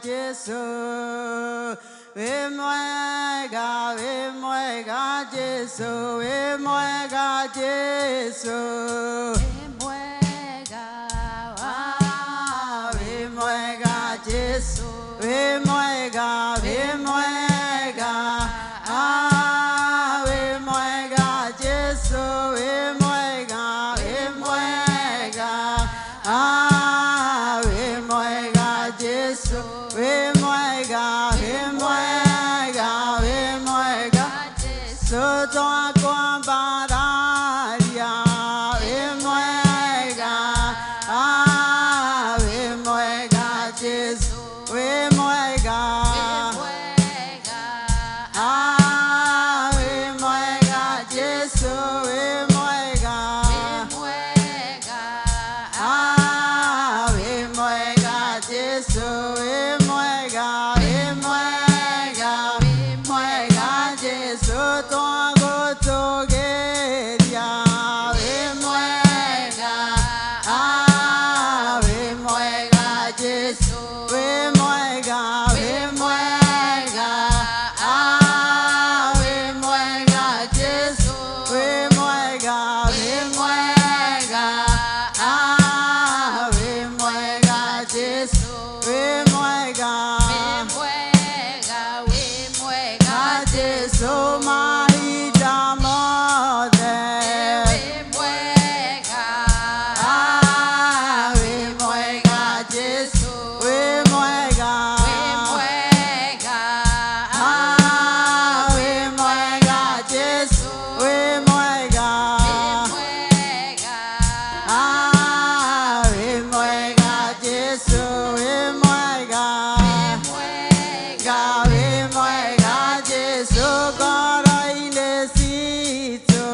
Jesu we moega Jesu we moega Jesu we moega Jesu we moega we moega Jesu we moega we moega Jesu we moega so toa con badaria we moega Jesu we moega Jesu we moega Jesu we moega Jesu toa go togeria we moega Jesu we moega Jesu we moega Jesu we moega Jesu mahita mode we moega Jesu we moega Jesu we moega Jesu we moega Jesu cara ilesito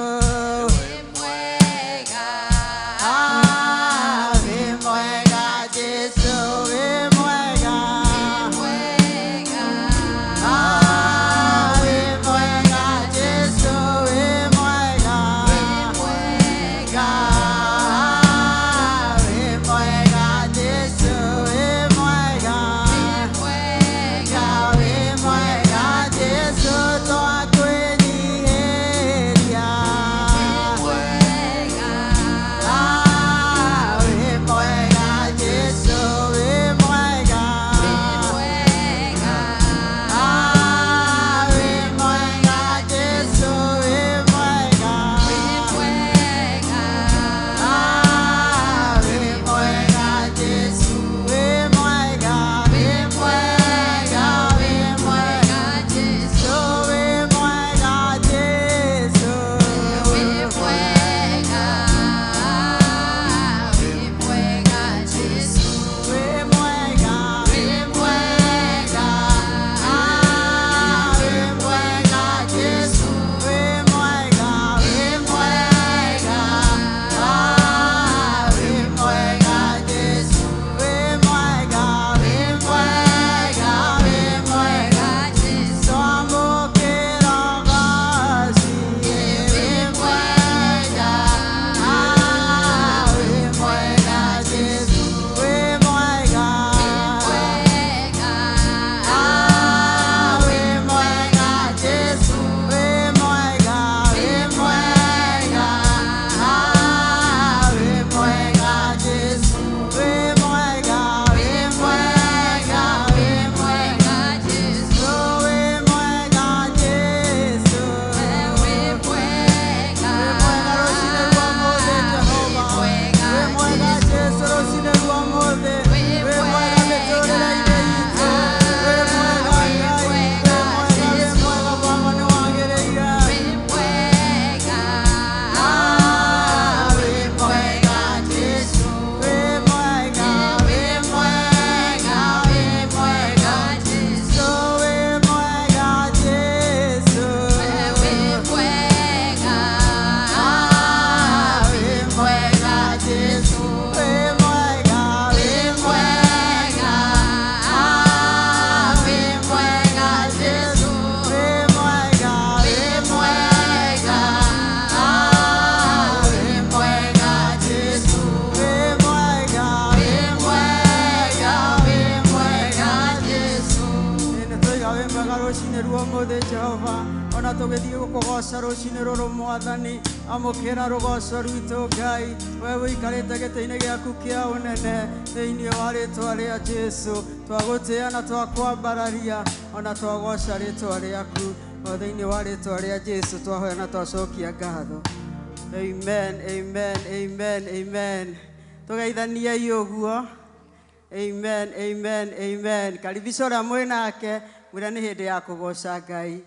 we moega Jesu we moega ruo mũthĩ Jehova ona tũgĩthiĩ gũkũgoca rũcinĩ rũrũ Mwathani amũkĩra rũgoco rwitũ Ngai we wĩikarĩte gĩtĩ-inĩ gĩaku kĩa ũnene thĩinĩ wa rĩtwa rĩa Jesu twagũtĩĩa na twakwambararia ona twagoca rĩtwa rĩaku o thĩinĩ wa rĩtwa rĩa Jesu twahoya na twacokia ngatho. Amen, amen, amen, amen. Tũgeithaniei ũguo. Amen, amen, amen. Karibisha ũrĩa mwĩ nake mwĩre nĩ hĩndĩ ya kũgoca Ngai.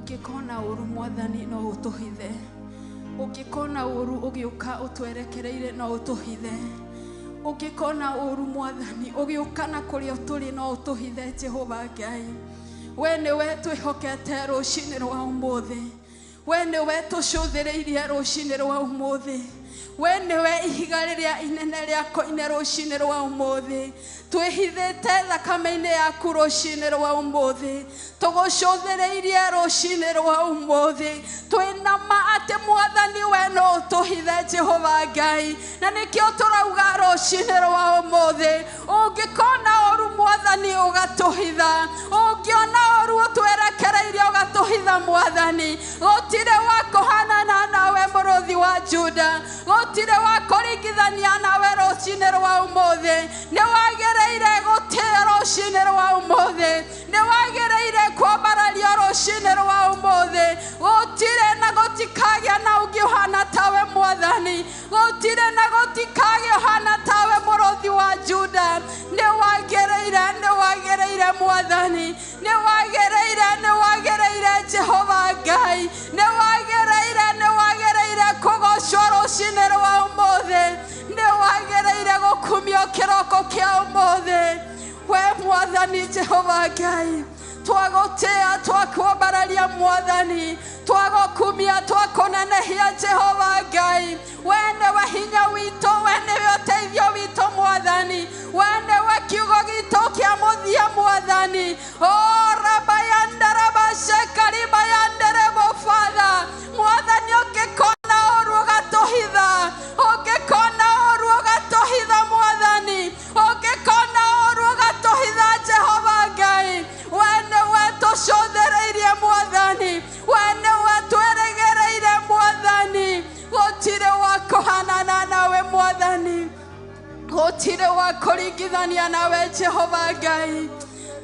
Ungikona uru Mwathani no utuhithe. Ungikona uru ugiuka utwerekereire no utuhithe. Ungikona uru Mwathani ugiuka na kuria tuli no utuhithe Jehova Ngai. We niwe twihokete rucini rwa umuthi. We niwe tucuthireirie rucini rwa umuthi. We niwe ihiga riria inene riako ine rucini rwa umuthi. Twihithite thakame-ini yaku rucini rwa umuthi. Tugucuthireirie rucini rwa umuthi. Twinama ati Mwathani we no utuhithe Jehova Ngai. Na nikio turauga rucini rwa umuthi. Ungikona oru Mwathani ugatuhitha. Ungiona oru utwerekereirie ugatuhitha Mwathani. Gutire wako hanana nawe muruthi wa Juda. Gutire wako ringithania nawe rucini rwa umuthi. Ni wagereire gutira rucini rwa umuthi. Ni wagereire kwambararia rucini rwa umuthi. Gutire na gutikagia na ungihana tawe Mwathani. Gutire na gutikagia hana tawe muruthi wa Juda. Ni wagereire Mwathani. Ni wagereire Jehova Ngai. Ni wagereire kugocwo rucini rwa umuthi. Ni wagereire gukumio kiroko kia umuthi. We Mwathani Jehova Ngai. Twagotea twakwambararia Mwathani. Twagokumia twakunenehia Jehova Ngai. We niwe hinya witũ. We niwe ũteithio witũ Mwathani. We niwe kiugo gitũ kia muthia Mwathani. Oh rabayandere bashekari bayandere bo Father. Mwathani ungikona oru ugatuhitha. Ungikona oru ugatuhitha Mwathani. Ungikona oru ugatuhitha Jehova Ngai. We niwe tucũthĩrĩirie Mwathani. We niwe tweregereire Mwathani. Gutire wako hanana nawe Mwathani. Gutire wako ringithania nawe Jehova Ngai.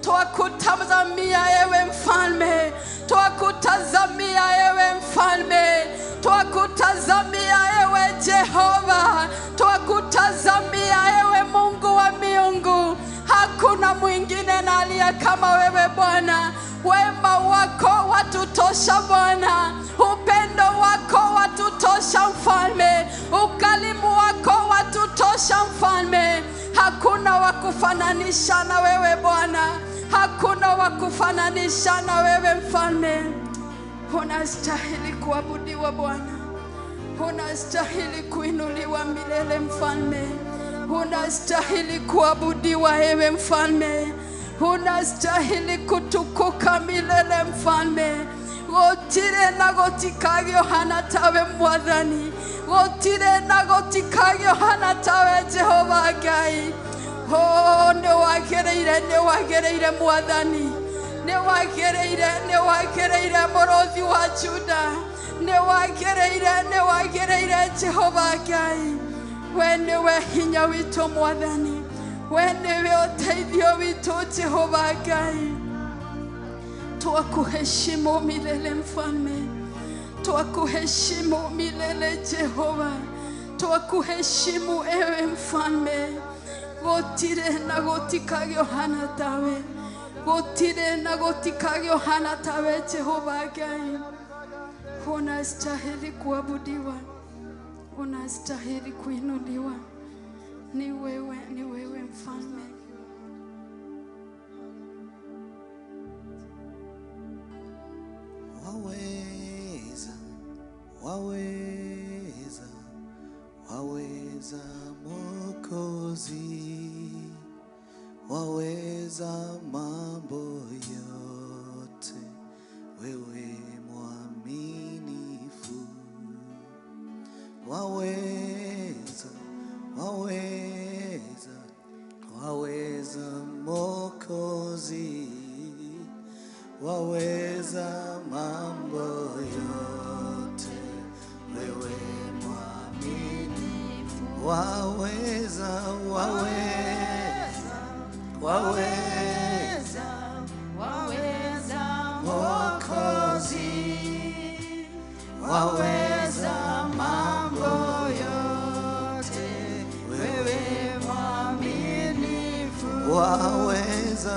Twakutazamia ewe mfalme. Twakutazamia ewe mfalme. Twakutazamia ewe Jehova. Twakutazamia ewe Mungu wa miungu. Hakuna mwingine na aliye kama wewe Bwana. Wema wako watutosha Bwana. Upendo wako watutosha mfalme. Ukalimu wako watutosha mfalme. Hakuna wakufananisha na wewe Bwana. Hakuna wakufananisha na wewe mfalme. Unastahili kuabudiwa Bwana. Unastahili kuinuliwa milele mfalme. Unastahili kuabudiwa ewe mfalme. Unastahili kutukuka milele mfalme. Gutire na gutikagio hana tawe Mwathani. Gutire na gutikagio hana tawe Jehova Ngai. Oh ni wagereire Mwathani. Ni wagereire muruthi wa Juda. Ni wagereire Jehova Ngai. We niwe hinya witũ Mwathani. We niwe ũteithio witũ Jehova Ngai. Twakuheshimu milele mfalme. Twakuheshimu milele Jehova. Twakuheshimu ewe mfalme. Gutire na gutikagio hana tawe. Gutire na gutikagio hana tawe Jehova Ngai. Unastahili kuabudiwa. Unastahili kuinuliwa. Ni wewe mfalme. Waweza Mwokozi. Waweza mambo yote. Wewe mwaminifu. Waweza Mwokozi. Waweza mambo yote. Wewe mwaminifu. Waweza Mwokozi. Waweza mambo yote. Wewe mwaminifu. Waweza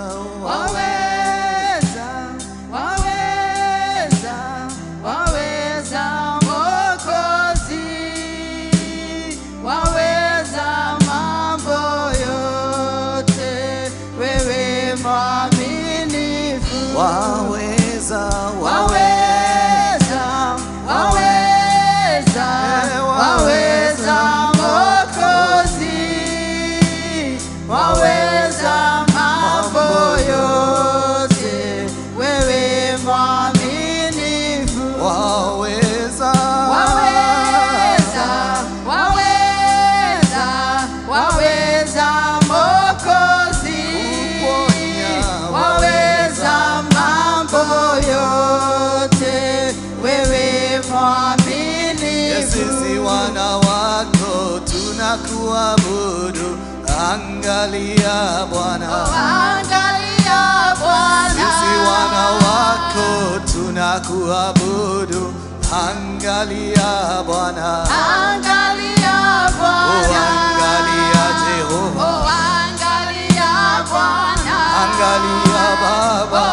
Angalia Bwana, angalia Bwana, sisi wana wako tunakuabudu. Angalia Bwana, angalia Bwana, angalia Jehova, angalia Bwana, angalia Baba,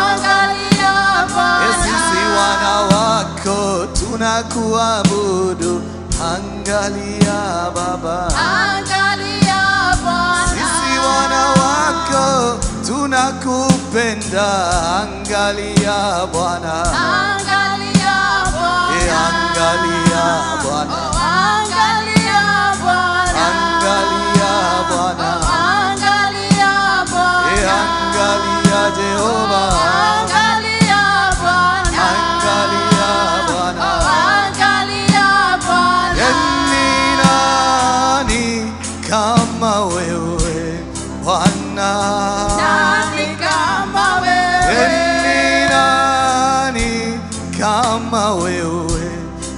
angalia Bwana, sisi wana wako tunakuabudu. Angalia Baba, angalia Bwana, sisi wana wako tunakupenda. Angalia Bwana, angalia Bwana, angalia Bwana, angalia Bwana, angalia Bwana, angalia Bwana, angalia Jehova, angalia Bwana, angalia Bwana. angalia Bwana. Ni nani kama wewe Bwana? Nani kama wewe? Ni nani kama wewe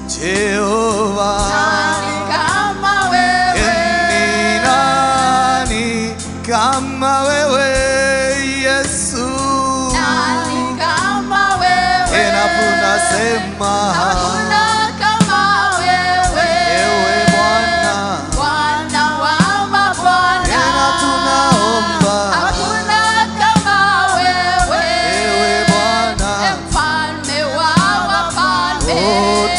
Jehova? Nani kama wewe? Ni nani kama wewe Yesu? Nani kama wewe? Tunasema Hakuna kama wewe. ewe Bwana, Bwana wa mabwana. tunaomba Hakuna kama wewe. ewe Bwana, Mfalme wa wafalme.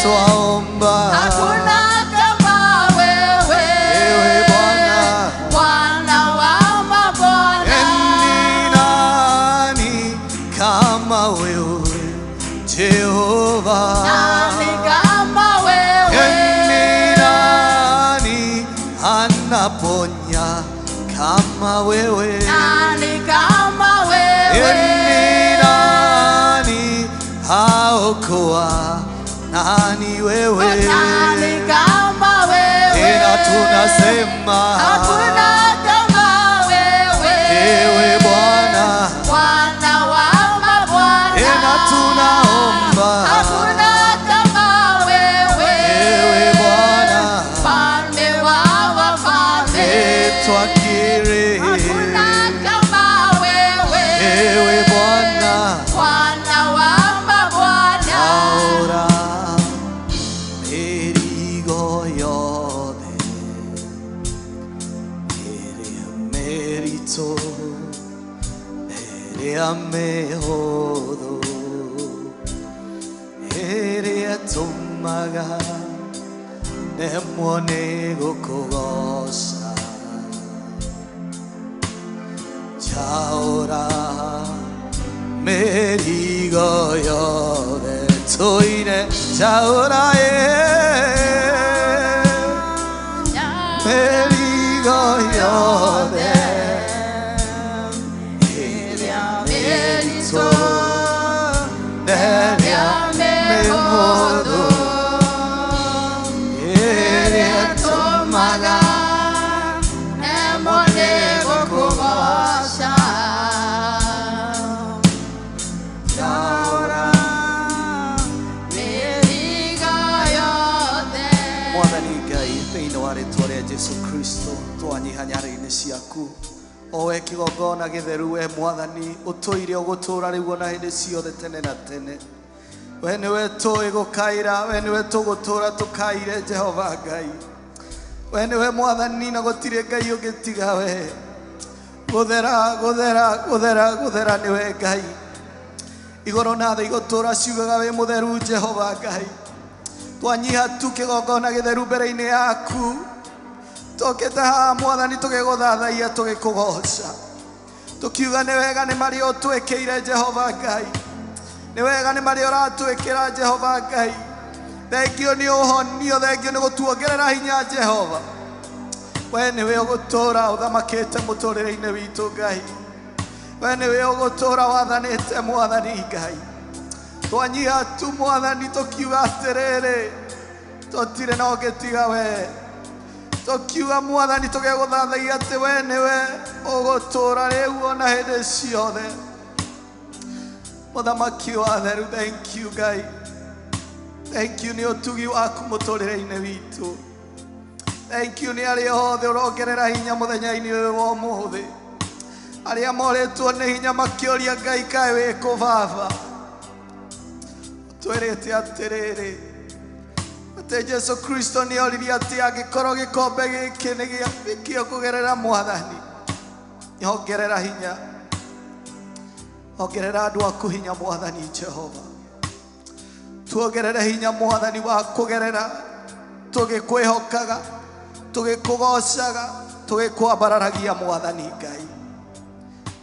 twaomba Hakuna kama wewe. ewe Bwana. Bwana wa mabwana. Ni nani kama wewe Jehova? Nani kama wewe? Ni nani anaponya kama wewe? Nani kama wewe? Ni nani haokoa? Nani wewe? Nani kama wewe? Tunasema Hakuna kama wewe. ewe Bwana, Bwana wa mabwana. tunaomba Hakuna kama wewe. ewe Bwana, Mfalme wa wafalme. twakiri Hakuna kama wewe. ewe Bwana. Bwana wa mabwana. Ahora merigo yode ere merito ere amehodo ere atomaga nemone gokogosa chaora merigo yode toine chaora merigo yode Merito. neria memodo ere atomaga Jesu Kristo twanyihanyara-inĩ ciaku owe kigongona githeru we mwathani utoire ugutura riu na hindi ciothe tene na tene we niwe tũĩ gũkaĩra we niwe tũgũtũra tũkaire Jehova Ngai we niwe mwathani na gũtirĩ Ngai ũngĩ tiga we guthera guthera guthera guthera niwe Ngai igũrũ na thĩ igũtũra ciugaga we mũtheru Jehova Ngai twanyiha tu kigongona githeru mbere-inĩ yaku tokete haha mwathani tũgĩgũthathaia tũgĩkũgoca tukiuga nĩ wega nĩ marĩ ũtwĩkĩire Jehova Ngai nĩ wega nĩ marĩ ũratwĩkĩra Jehova Ngai thengio nĩ ũhonio thengio nĩ gũtuongerera hinya Jehova we nĩwe ũgũtũra ũthamakĩte mũtũrĩre-inĩ witũ Ngai we nĩwe ũgũtũra wathanĩte mwathani Ngai twanyiha tu mwathani tũkiuga atĩrĩrĩ tũtirĩ na ũngĩ tiga we tukiuga mwathani tũgĩgũthathaia atĩ we nĩwe ũgũtũra rĩu ona hĩndĩ ciothe mũthamaki wa theru thank you Ngai thank you nĩ ũtugi waku mũtũrĩre-inĩ witũ Thank you nĩ arĩa othe ũrongerera hinya mũthenya-inĩ ũyũ wa ũmũthĩ, arĩa moretwo nĩ hinya makĩũria Ngai kaĩ wĩkũ Baba. Twĩrĩte atĩrĩrĩ atĩ Jesu Kristo nĩ oririe atĩ angĩkorwo gĩkombe gĩkĩ nĩ gĩakĩo kũgerera Mwathani, ongerera hinya, ongerera andũ aku hinya Mwathani Jehova. Tuongerere hinya Mwathani wa kũgerera tũgĩkwĩhokaga, tũgĩkũgocaga, tũgĩkwambararagia Mwathani Ngai,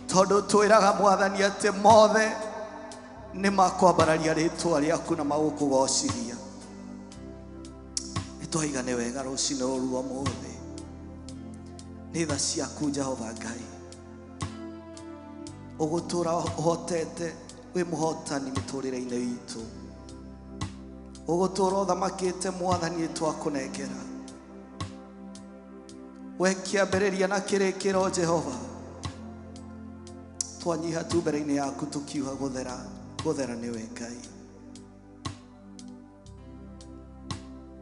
tondũ twĩraga Mwathani atĩ mothe nĩ makwambararia rĩtwa rĩaku na magũkũgocithia. Nĩtwaiga nĩ wega rũcinĩ rũrũ rwa ũmũthĩ, nĩ tha ciaku Jehova Ngai, ũgũtũra ũhotete wĩ mũhotani mĩtũrĩre-inĩ witũ, ũgũtũra ũthamakĩte Mwathani twakũnengera. We kĩambĩrĩria na kĩrĩkĩro Jehova, twanyiha tu mbere-inĩ yaku tũkiuga gũthera nĩwe Ngai.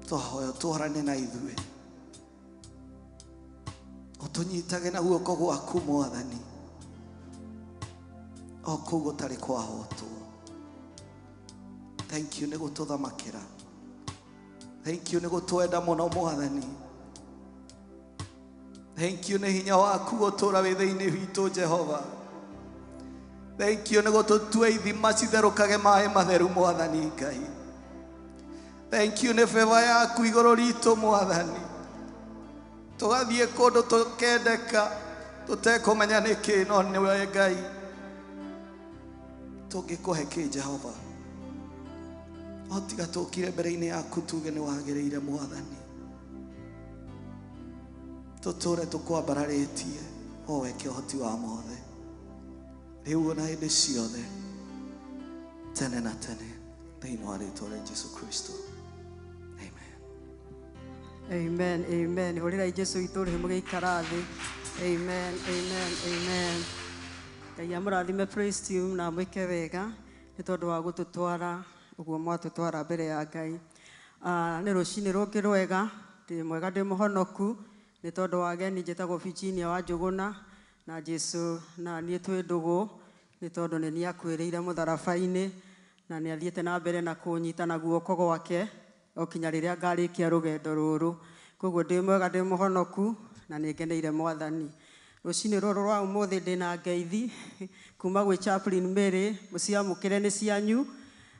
Twahoya twarane na ithuĩ, ũtũnyitage na guoko gwaku Mwathani, o kũu gũtarĩ kwahotwo. Thank you nĩ gũtũthamakĩra, thank you nĩ gũtwenda mũno Mwathani, thank you nĩ hinya waku gũtũra wĩ thĩinĩ witũ Jehova. Thank you nĩ gũtũtua ithima citherũkage maĩ matheru Mwathani Ngai. Thank you nĩ favor yaku igũrũ ritũ Mwathani, tũgathiĩ kũndũ tũkendeka tũtekũmenya nĩkĩ, no nĩwe Ngai. Tũngĩkũhe kĩ Jehova, o tiga tũkire mbere-inĩ yaku tuge nĩ wagĩrĩire Mwathani, tũtũre tũkwambararĩtie o we kĩhoti wa mothe, rĩu na hĩndĩ ciothe, tene na tene, thĩinĩ wa rĩĩtwa rĩa Jesu Kristo. Amen, amen. Ũrĩrai Jesu witũ rĩ mũgĩikara thĩ. Amen, amen, amen. Ngai amũrathime praise team na mwĩke wega nĩ tondũ wa gũtũtwara ũguo mwatũtwara mbere ya Ngai. Nĩ rũcinĩ rũngĩ rwega, ndĩ mwega ndĩ mũhonoku nĩ tondũ wa ageni. Njĩtagwo Virginia wa Njũgũna, na Jesu na niĩ twĩ ndũgũ nĩ tondũ nĩ niĩ akuĩrĩire mũtharaba-inĩ na nĩ athiĩte na mbere na kũnyita na guoko gwake o kinya rĩrĩa ngarĩkia rũgendo rũrũ. Koguo ndĩ mwega ndĩ mũhonoku na nĩ ngeneire Mwathani. Rũcinĩ rũrũ rwa ũmũthĩ ndĩ na ngeithi kuma gwĩ Chaplain Mary, mũciamũkĩre nĩ cianyu.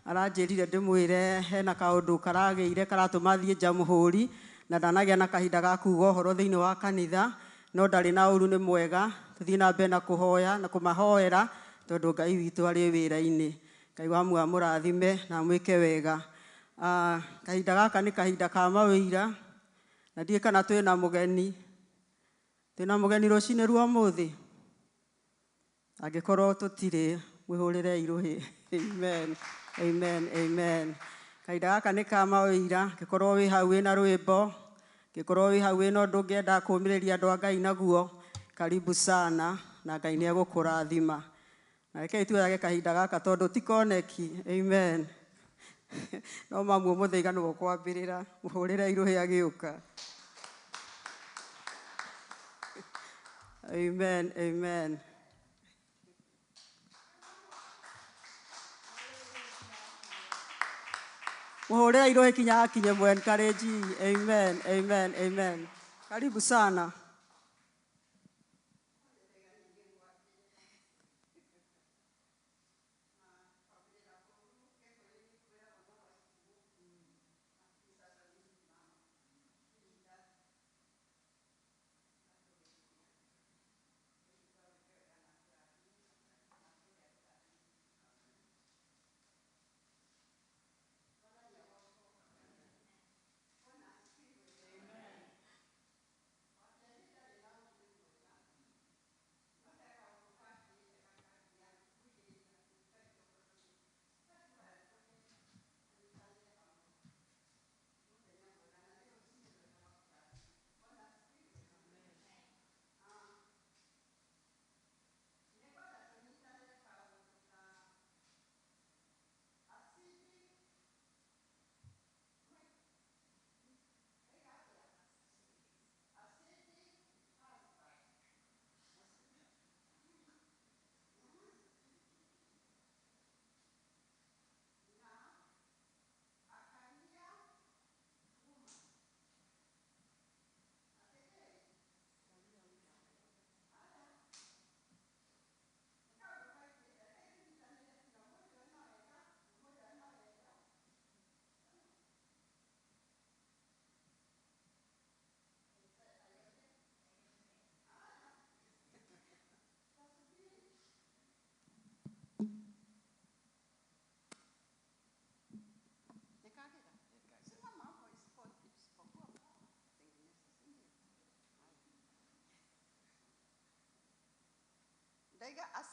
Aranjĩrire ndĩmwĩre hena kaũndũ karagĩire karatũma thiĩ Jamhuri na ndanagĩa na kahinda ga kuuga ũhoro thĩinĩ wa kanitha, no ndarĩ na ũru, nĩ mwega tũthiĩ na mbere na kũhoya na kũmahoera tondũ Ngai witũ arĩ wĩra-inĩ. Ngai wamu amũrathime na mwĩke wega. Kahinda gaka nĩ kahinda ka mawĩira, na ndiĩ kana twĩna mũgeni. Twĩna mũgeni rũcinĩ rwa ũmũthĩ? Angĩkorwo tũtirĩ, mwĩhũrĩre irũhĩ. Amen, amen, amen. Kahinda gaka nĩ ka mawĩira. Angĩkorwo wĩ hau wĩna rwĩmbo, angĩkorwo wĩ hau wĩna ũndũ ũngĩenda kũũmĩrĩria andũ a Ngai naguo, karibu sana na Ngai nĩ egũkũrathima. Na rekei tuoyage kahinda gaka tondũ ti koneki. Amen. No mamu mũthĩga nĩguo kwambĩrĩra, mũhũrĩre irũhĩ agĩũka. Amen, amen. Mũhũrĩre irũhĩ kinya akinye mwe encourage. Amen, amen, amen. Karibu sana.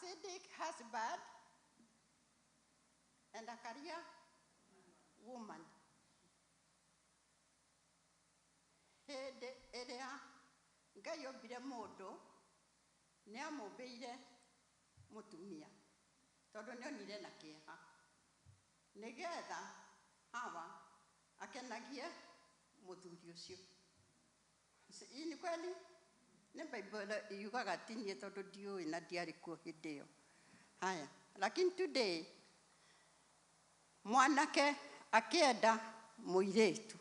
acidic husband and a career woman. Hĩndĩ ĩrĩa Ngai ombire mũndũ nĩ amũmbĩire mũtumia tondũ nĩ onire na kĩeha nĩgetha Hawa akenagie mũthuri ũcio. Hii ni kweli? Nĩ Bible yugaga ti niĩ tondũ ndiũĩ na ndiarĩ kuo hĩndĩ ĩyo. Haya, lakini today mwanake akĩenda mũirĩtu,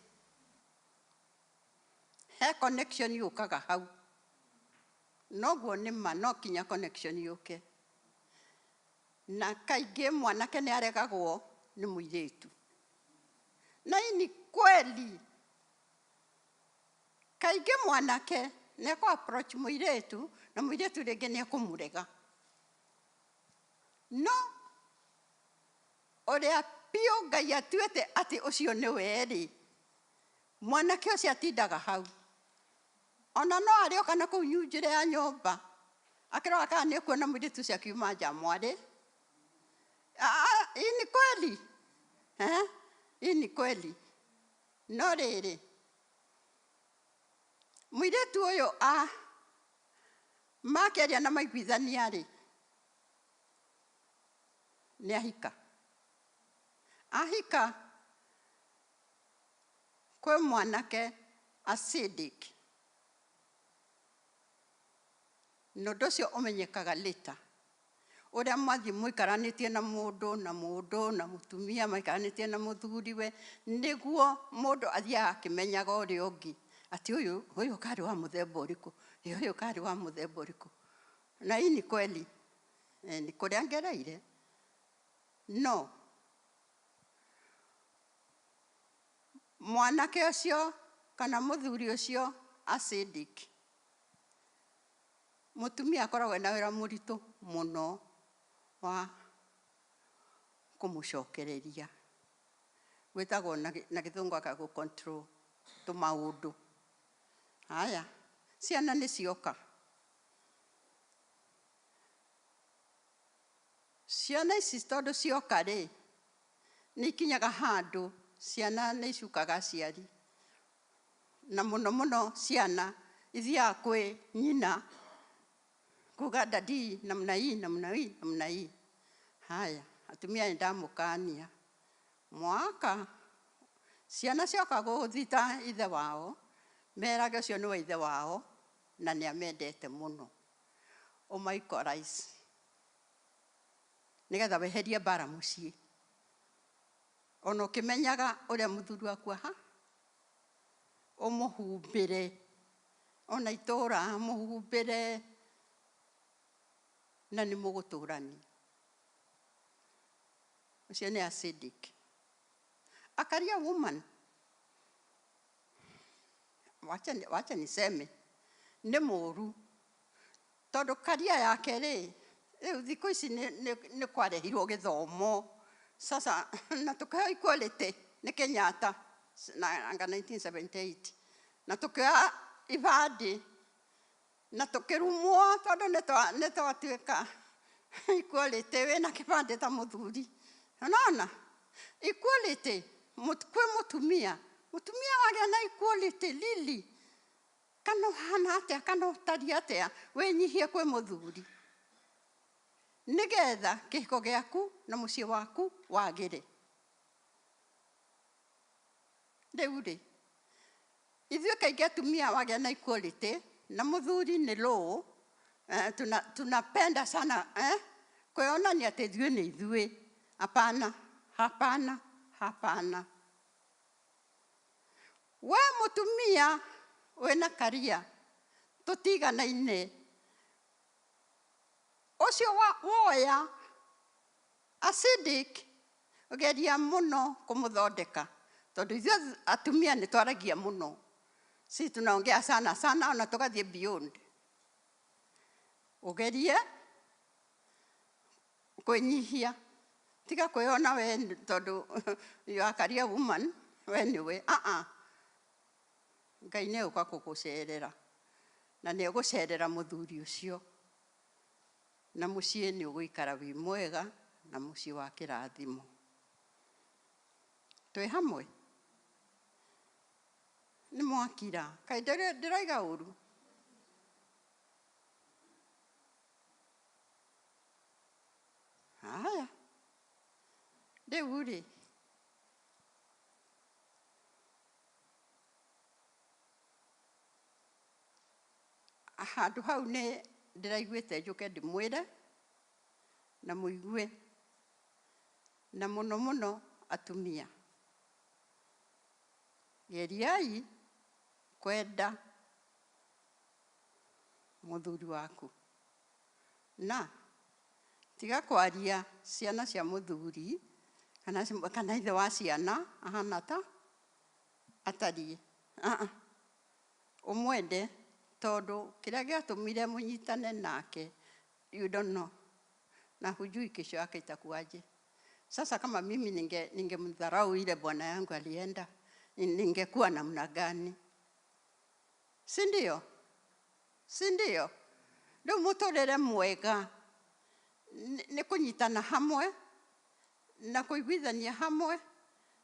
he connection yũkaga hau. Noguo nĩ ma no kinya connection yũke. Na kaingĩ mwanake nĩ aregagwo nĩ mũirĩtu. Na hii ni kweli. Kaingĩ mwanake nĩ approach mũirĩtu na mũirĩtu rĩngĩ nĩ kũmũrega. No ũrĩa piũ Ngai atuĩte atĩ ũcio nĩ we-rĩ, mwanake ũcio atindaga hau. Ona no arĩoka na kũu njĩra ya nyũmba akĩrora kana nĩ kuona mũirĩtu ũcio akiuma nja mwarĩ. Hii ni kweli? Hii ni kweli. No rĩrĩ, mũirĩtu ũyũ makĩaria na maiguithania-rĩ, nĩ ahika. Ahika kwĩ mwanake acidic. Na ũndũ ũcio ũmenyekaga later. Ũrĩa mwathiĩ mũikaranĩtie na mũndũ na mũtumia maikaranĩtie na mũthuriwe, nĩguo mũndũ athiaga akĩmenyaga ũrĩa ũngĩ ati huyu kari wa mũthemba ũrĩkũ, huyu kari wa mũthemba ũrĩkũ. Na hii ni kweli, ni kũrĩa ngereire. No mwanake ũcio kana mũthuri ũcio acidic, mũtumia akoragwo na wĩra mũritũ mũno wa kũmũcokereria. Gwĩtagwo na gĩthũngũ akagũ control tũmaũndũ. Haya, ciana nĩ cioka. Ciana ici tondũ cioka-rĩ, nĩ ikinyaga handũ ciana nĩ icukaga aciari. Na mũno mũno ciana ithiaga kwĩ nyina kuga dadi namna hii. Haya, atumia nĩ ndamũkania. Mwaka ciana cioka gũthita ithe wao, merage ũcio nĩ wa ithe wao na nĩ amendete mũno. Ũmaikorize nĩgetha weherie mbara mũciĩ. Ona ũkĩmenyaga ũrĩa mũthuri waku aha, ũmũhumbĩre. Ona itũũra mũhumbĩre na nĩ mũgũtũrania. Ũcio nĩ acidic. A career woman, wacha niseme, nĩ mũru. Tondũ career yake-rĩ, rĩu thikũ ici nĩ kwarehirwo gĩthomo. Sasa na tukĩoya equality nĩ Kenyatta anga 1978. Na tukĩoya ibandĩ na tukĩrumwo tondũ nĩ twatuĩka equality wĩna kĩbandĩ ta mũthuri. Unaona? Equality kwĩ mũtumia. Mũtumia wagĩa na equality lili. Kana ũhana atĩa kana ũtariĩ atĩa wĩnyihie kwĩ mũthuri. Nĩgetha kĩhiko gĩaku na mũciĩ waku wagĩre. Rĩu-rĩ, ithuĩ kaingĩ atumia wagĩa na equality na mũthuri nĩ low, tunapenda sana kwĩonania atĩ ithuĩ nĩ ithuĩ. Hapana, hapana, hapana. We mũtumia wĩna career tũtiganaine. Ũcio woya acidic ũgeria mũno kũmũthondeka. Tondũ ithuĩ atumia nĩ twaragia mũno. Si tunaongea sana ona tugathiĩ beyond. Ũgerie kwĩnyihia. Tiga kwĩona we tondũ you are career woman, we nĩwe. Ngai nĩ ũka gũgũcerera. Na nĩ ũgũcerera mũthuri ũcio. na muciĩ nĩ ũgũikara wĩ mwega na muciĩ wa kĩrathimo. Twĩ hamwe? Nĩ mwakira? Kaĩ ndĩroiga ũru? Haya, rĩu rĩ, handũ hau nĩ ndĩraiguĩte njũke ndĩmwĩre na mũigue, na mũno mũno atumia, geriai kwenda mũthuri waku, na tiga kwaria ciana cia mũthuri kana ithe wa ciana ahana ta atariĩ. Ũmwende tondũ kĩrĩa gĩatũmire mũnyitane nake, you don't know, na hujui kesho yake itakuwaje. Sasa kama mimi ningemdharau ile bwana yangu alienda, ningekuwa namna gani? Si ndio? Si ndio? Rĩu mũtũrĩre mwega nĩ kũnyitana hamwe na kũiguithania hamwe,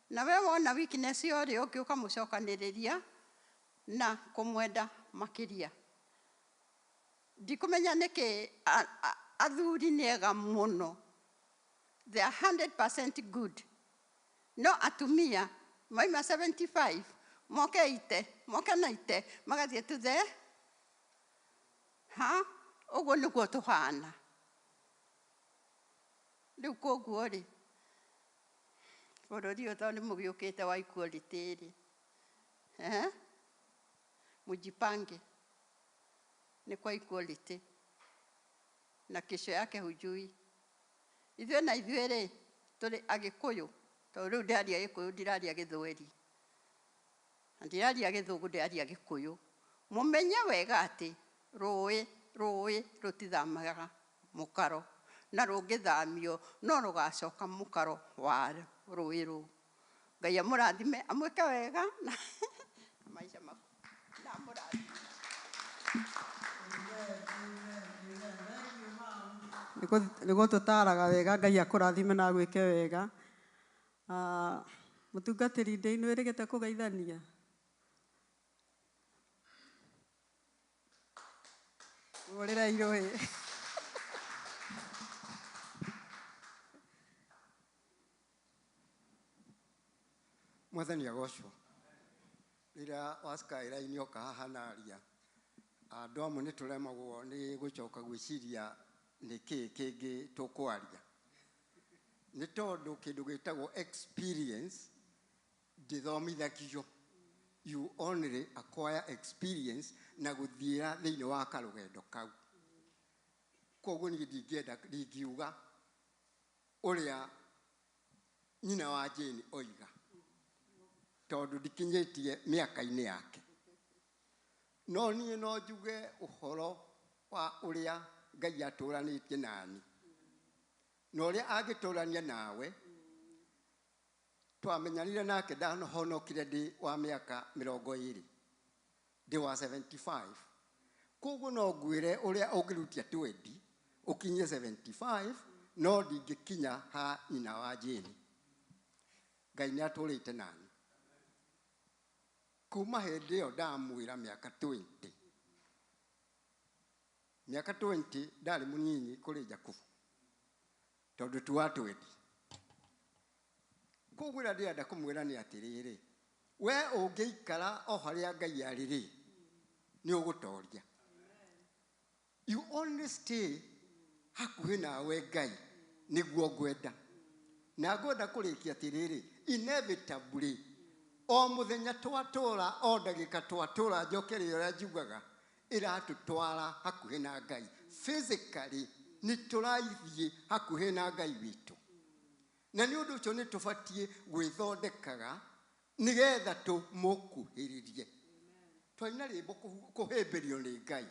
na we wona weakness ya ũrĩa ũngĩ ũkamũcokanĩrĩria na kũmwenda makĩria. Ndikũmenya nĩkĩ athuri nĩ ega mũno, they are 100% good. No atumia maima 75 moke 80 moke 90 magathiĩ tuthe ũguo nĩguo tũhana. Rĩu koguo rĩ, bũrũri ũyũ tondũ nĩ mũgĩũkĩte wa equality rĩ, mujipange, ni kwa equality na kesho yake hujui. Ithuĩ na ithuĩ rĩ, tũrĩ Agĩkũyũ, tondũ rĩu ndĩraria Gĩkũyũ ndiraria Gĩthweri, ndiraria Gĩthũngũ ndĩraria Gĩkũyũ. Mũmenye wega atĩ rũĩ rũtithamaga mũkaro, na rũngĩthamio no rũgacoka mũkaro wa rũĩ rũu. Ngai amũrathime amwĩke wega na maisha maku na amũrathime. Nĩguo tũtaraga wega, Ngai akũrathime na gwĩke wega. Mũtungatĩri ndĩ-inĩ wĩrĩgĩte kũgeithania. Ũrĩra irũĩ. Mwathani agocwo. Rĩrĩa wacikaĩra-inĩ oka haha naria, andũ amwe nĩ tũremagwo nĩ gũcoka gwĩciria nĩkĩĩ kĩngĩ tũkwaria. Nĩ tondũ kĩndũ gĩtagwo experience ndĩthomithagio. You only acquire experience na gũthiĩra thĩinĩ wa karũgendo kau. Koguo niĩ ndingiuga ũrĩa nyina wa Jane oiga, tondũ ndikinyĩtie mĩaka-inĩ yake. No niĩ no njuge ũhoro wa ũrĩa Ngai atũranĩtie nani, na ũrĩa angĩtũrania nawe. Twamenyanire nake ndahonokire ndĩ wa mĩaka 20, ndĩ wa 75. Koguo no ngwĩre ũrĩa ũngĩrutia 20 ũkinyie 75, no ndingĩkinya ha nyina wa Jane. Ngai nĩ atũrĩte nani. Kuma hĩndĩ ĩyo ndamwĩra mĩaka 20. Mĩaka 20 ndarĩ mũnyinyi kũrĩ Jakubu, tondũ tu wa 20. Koguo ndĩrenda kũmwĩra nĩ atĩrĩrĩ, we ũngĩikara o harĩa Ngai arĩ nĩ ũgũtoria. You only stay hakuhĩ nawe Ngai nĩguo ngwenda. Na ngwenda kũrĩkia atĩrĩrĩ, inevitably o mũthenya twatũra, o ndagĩka twatũra, njokeria ũrĩa njugaga ĩratũtwara hakuhĩ na Ngai. Physically nĩ tũraithiĩ hakuhĩ na Ngai witũ. Na nĩ ũndũ ũcio nĩ tũbatiĩ gwĩthondekaga nĩgetha tũmũkuhĩrĩrie. Twaina rĩmbo kũhĩmbĩrio nĩ Ngai.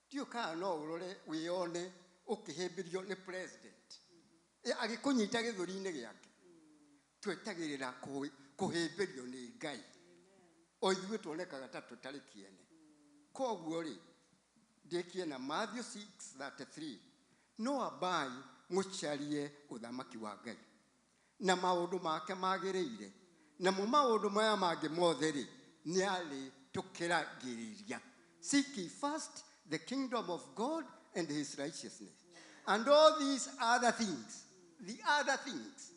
Ndiũ kana no ũrore wĩone ũkĩhĩmbĩrio nĩ president, agĩkũnyita gĩthũri-inĩ gĩake. Twetagĩrĩra kũhĩmbĩrio nĩ Ngai. O ithuĩ tuonekaga ta tũtarĩ kĩene. Koguo rĩ, ndikie na Matthew 6:33 no abai mucharie uthamaki wa Ngai na maundu make magiriire na mu maundu maya mangi mothe ri ni ali tukiragiriria. Seek ye first the kingdom of God and his righteousness, and all these other things, the other things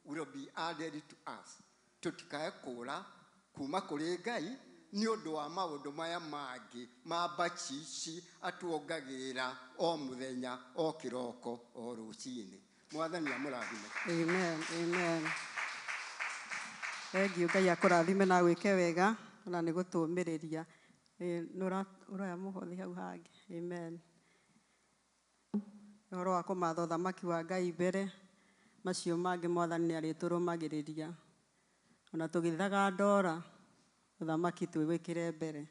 will be added to us. Tutikae kura kuma kuri Ngai ni undu wa maundu maya mangi mabachici atuongagirira o muthenya o kiroko o rucini. Mwathani amurathime. Amen, amen. Thank you, Ngai akũrathime na gwĩke wega na nĩ gũtũũmĩrĩria. Ũroya mũhothi hau hangĩ. Amen. Ũhoro wa kũmatha ũthamaki wa Ngai mbere, macio mangĩ Mwathani nĩ arĩtũrũmagĩrĩria. Ona tũgĩthaga ndora, ũthamaki twĩwĩkĩre mbere.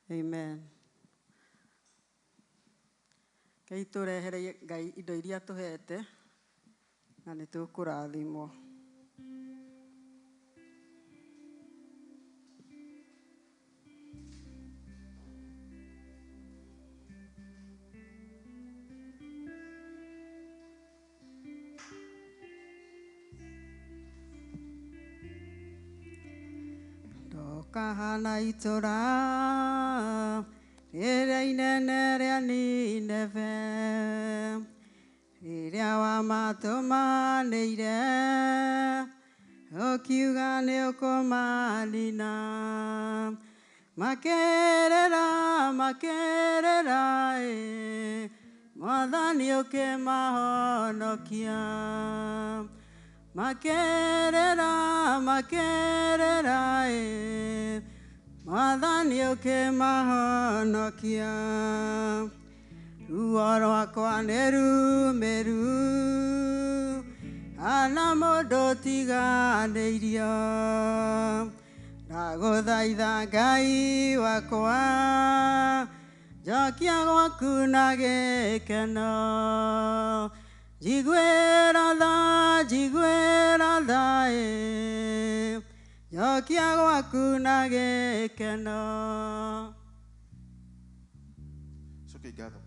Amen. Ngai tũrehere Ngai indo iria tũhete na nĩ tũkũrathimwo. Kahana itora rĩrĩa inene rĩa Nineve, rĩrĩa wamatũmanĩire ũkiuga nĩ ũkũmanina, makĩrĩra Mwathani ũkĩmahonokia. Makerera, Mwathani ũkĩmahonokia. Ruo rwakwa nĩ rumĩru, ana mũndũ ũtiganĩirio. Ndagũthaitha Ngai wakwa, njokia gwaku na gĩkeno. Jigwera tha njokia gwaku na gĩkeno. Coke ngatho.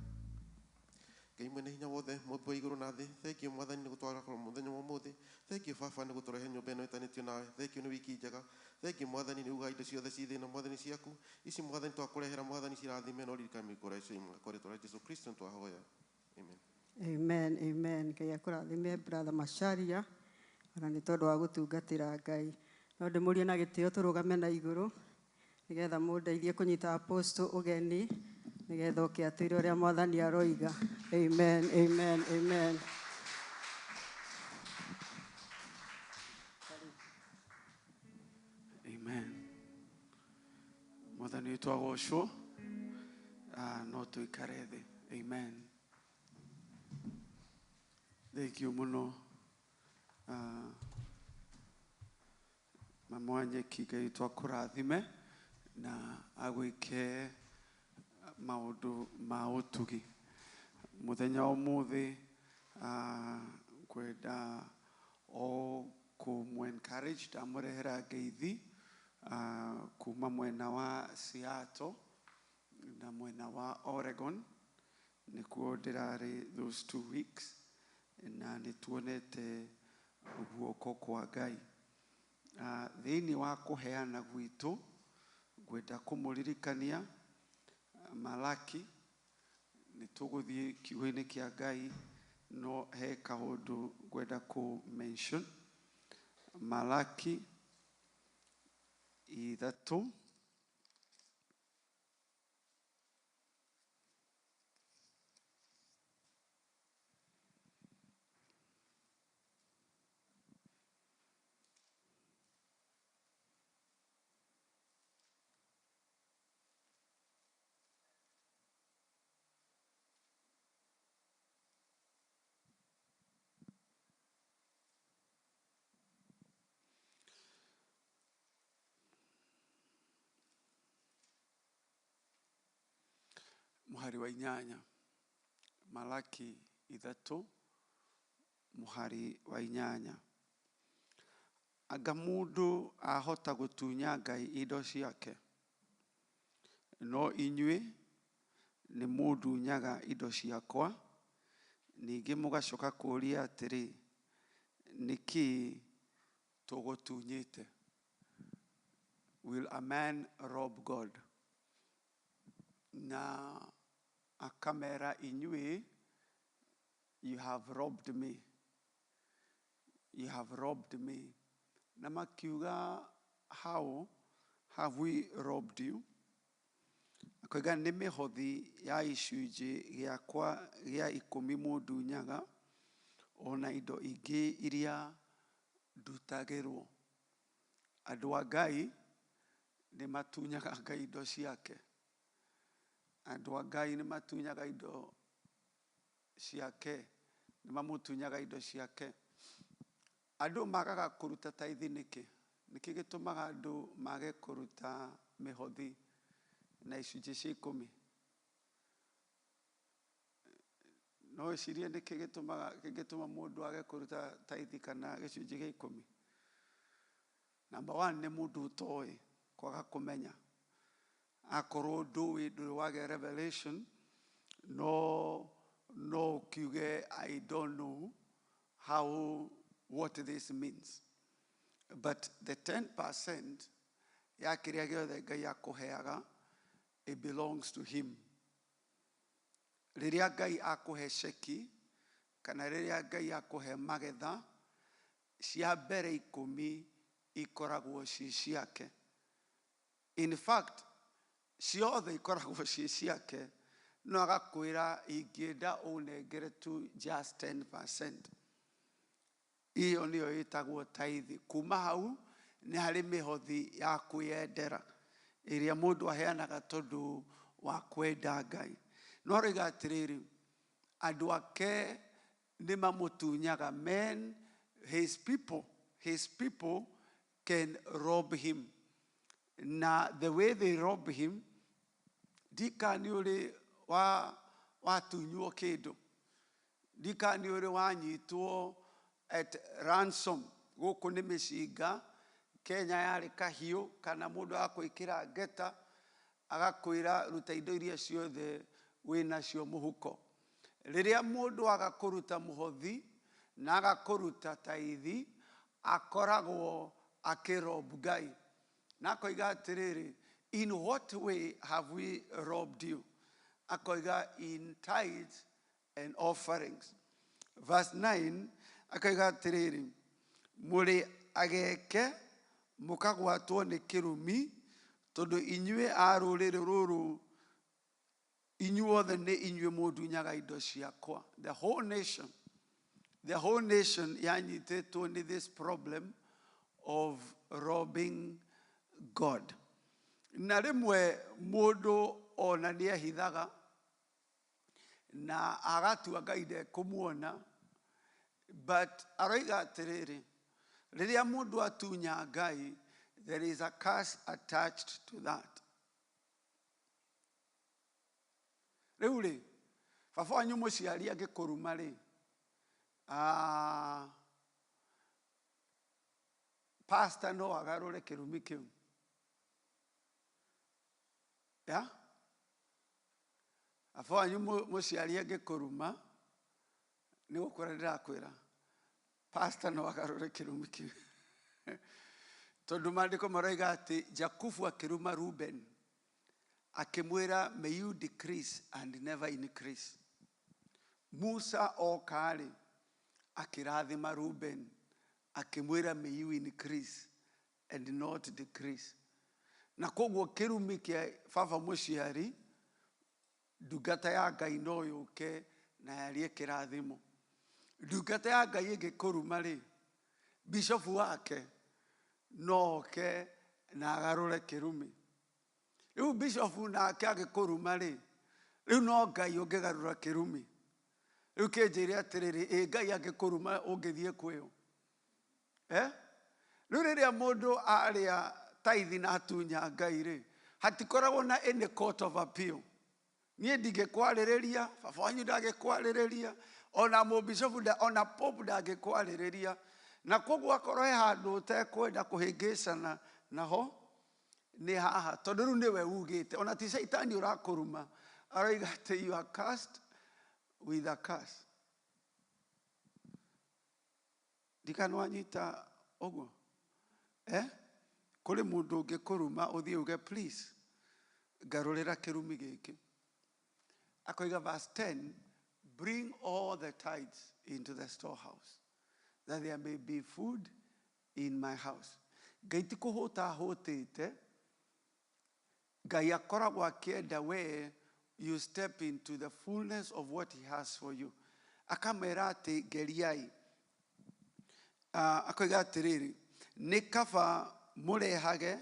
Ngai mwene hinya wothe, mũmbi wa igũrũ na thĩ, thank you Mwathani nĩ gũtwara korwo mũthenya wa ũmũthĩ. Thank you Baba nĩ gũtũrehe nyũmba ĩno ĩtanĩtio nawe. Thank you nĩ wiki njega. Thank you Mwathani nĩ uga indo ciothe ci thĩinĩ Mwathani ciaku. Ici Mwathani twakũrehera Mwathani cirathime no ririkane mĩkora icio imwe. Kwa rĩĩtwa rĩa Jesũ Kristo twahoya. Amen. Amen, amen. Ngai akũrathime brother Macharia, ona nĩ tondũ wa gũtungatĩra Ngai. No ndĩmũrie na gĩtĩo tũrũgame na igũrũ nĩgetha mũndeithie kũnyita apostle ũgeni nĩgetha oke atwĩre ũrĩa Mwathani aroiga. Amen, amen, amen. Amen. Mwathani witũ agocwo, no tũikare thĩ. Amen. Thank you muno. Mama Wanyeki, Ngai twakũrathime na agwĩke maũndũ ma ũtugi. Mũthenya ũmũthĩ kwenda o kũmũ-encourage, ndamũrehera ngeithi kuma mwena wa Seattle na mwena wa Oregon. Nĩkuo ndĩrarĩ those 2 weeks na nĩtuonete guoko kwa Ngai. Thĩinĩ wa kũheana gwitũ, ngwenda kũmũririkania Malaki, nĩtũgũthiĩ kiugo-inĩ kĩa Ngai, no he kaũndũ ngwenda kũ-mention. Malaki 3. Muhari wa 8. Malaki 3 muhari wa 8. Anga mũndũ ahota gũtunya Ngai indo ciake, no inyuĩ nĩ mũndunyaga indo ciakwa. Ningĩ mũgacoka kũũria atĩrĩ, nĩkĩ tũgũtunyĩte? Will a man rob God? Na akamera, inyuĩ, you have robbed me. You have robbed me. Na makiuga, how have we robbed you? Akoiga nĩ mĩhothi ya icunjĩ gĩakwa gĩa 10 mũndunyaga, ona indo ingĩ iria ndutagĩrwo. Andũ a Ngai nĩ matunyaga Ngai indo ciake. Andũ a Ngai nĩ matunyaga indo ciake, nĩ mamũtunyaga indo ciake. Andũ magaga kũruta tithe nĩkĩ? Nĩkĩ gĩtũmaga andũ mage kũruta mĩhothi na icunjĩ cia 10? No ĩcirie nĩkĩ gĩtũma mũndũ age kũruta tithe kana gĩcunjĩ gĩa 10? Number 1 nĩ mũndũ ũtoĩ, kwaga kũmenya. Akorwo ndũrĩ wagĩa revelation, no kiuge I don't know what this means. But the 10% ya kĩrĩa gĩothe Ngai akũheaga, it belongs to him. Rĩrĩa Ngai akũhe ceki, kana rĩrĩa Ngai akũhe magetha, cia mbere 10 ikoragwo ci ciake. In fact, ciothe ikoragwo ci ciake, no agakwĩra ingĩenda ũnengere tu just 10%. Iyo nĩyo ĩtagwo tithe. Kuma hau nĩ harĩ mĩhothi ya kwĩyendera, ĩrĩa mũndũ aheanaga tondũ wa kwenda Ngai. No roiga atĩrĩrĩ, andũ ake nĩ mamũtunyaga. Men, his people can rob him. Na the way they rob him, ndika nĩ ũrĩ watunywo kĩndũ, ndika nĩ ũrĩ wanyitwo at ransom. Gũkũ nĩ mĩcinga, Kenya yarĩ kahiũ, kana mũndũ agakũĩkĩra ngeta, agakwĩra ruta indo iria ciothe wĩnacio mũhuko. Rĩrĩa mũndũ agakũruta mũhothi na agakũruta tithe, akoragwo akĩrob Ngai. Na akoiga atĩrĩrĩ, in what way have we robbed you? Akoiga, in tithes and offerings. Verse 9, akoiga atĩrĩrĩ, mũrĩ ageke mũkagwatwo nĩ kĩrumi, tondũ inyuĩ a rũrĩrĩ rũrũ, inyuothe nĩ inyuĩ mũndunyaga indo ciakwa. The whole nation yanyitetwo nĩ this problem of robbing God. Na rĩmwe mũndũ ona nĩ ehithaga na agatua Ngai ndekũmuona, but aroiga atĩrĩrĩ, rĩrĩa mũndũ atunya Ngai, there is a curse attached to that. Rĩu rĩ, baba wanyu mũciari angĩkũruma rĩ, pastor no agarũre kĩrumi kĩu. Ya? Baba wanyu mũciari angĩkũruma, nĩ gũkwĩra ndĩrakwĩra, pastor no agarũre kĩrumi kĩu. Tondũ maandĩko maroiga atĩ Jakubu akĩruma Ruben, akĩmwĩra, may you decrease and never increase. Musa okarĩ, akĩrathima Ruben, akĩmwĩra, may you increase and not decrease. Na koguo kĩrumi kĩa baba mũciari, ndungata ya Ngai no yũke na yarie kĩrathimo. Ndungata ya Ngai ĩngĩkũruma rĩ, bishop wake no oke na agarũre kĩrumi. Rĩu bishop nake agĩkũruma rĩ, rĩu no Ngai ũngĩgarũra kĩrumi. Rĩu kĩnjĩre atĩrĩrĩ, Ngai angĩkũruma ũngĩthiĩ kwĩyo? Rĩu rĩrĩa mũndũ arĩa tithe na atunya Ngai rĩ, hatikoragwo na any court of appeal. Niĩ ndingĩkwarĩrĩria, baba wanyu ndangĩkwarĩrĩria, ona mũbishofu, ona pope ndangĩkwarĩrĩria. Na koguo akorwo he handũ ũtekwenda kũhĩngĩcana naho, nĩ haha. Tondũ rĩu nĩwe ugĩte, ona ti Shaitani ũrakũruma, Aroiga ati you are cursed with a curse. Ndikanwanyita oguo. Kuri mundu ungikuruma uthie uge please garurira kirumi giki. Akoiga verse 10, bring all the tithes into the storehouse, that there may be food in my house. Ngai ti kuhuta hutite. Ngai akoragwo akienda we you step into the fullness of what he has for you. Akamera ati geriai. Akoiga atiriri, ni kaba murehage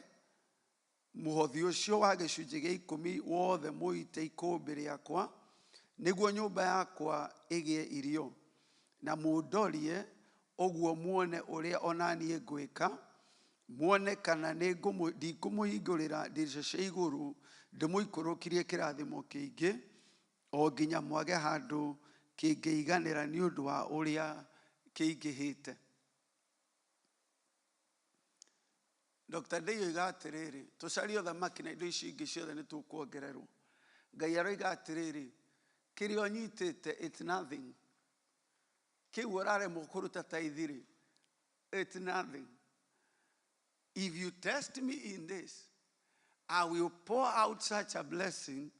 muhothi ucio wa gicunji gia 10 wothe muite ikumbi riakwa niguo nyumba yakwa igie irio na mundorie oguo muone uria onanie ngwika muone kana ndikumuhingurira ndirisha cia iguru ndimuikurukirie kirathimo kiingi o nginya mwage handu kingeiganira ni undu wa uria kiingihite. Dr. Deyo iga atiriri tucarie uthamaki na indo ici ingi ciothe ni tukuongererwo. Ngai aroiga atiriri kiri onyitite it's nothing. Kiu uraremwo kuruta taithiri it's nothing. If you test me in this, I will pour out such a blessing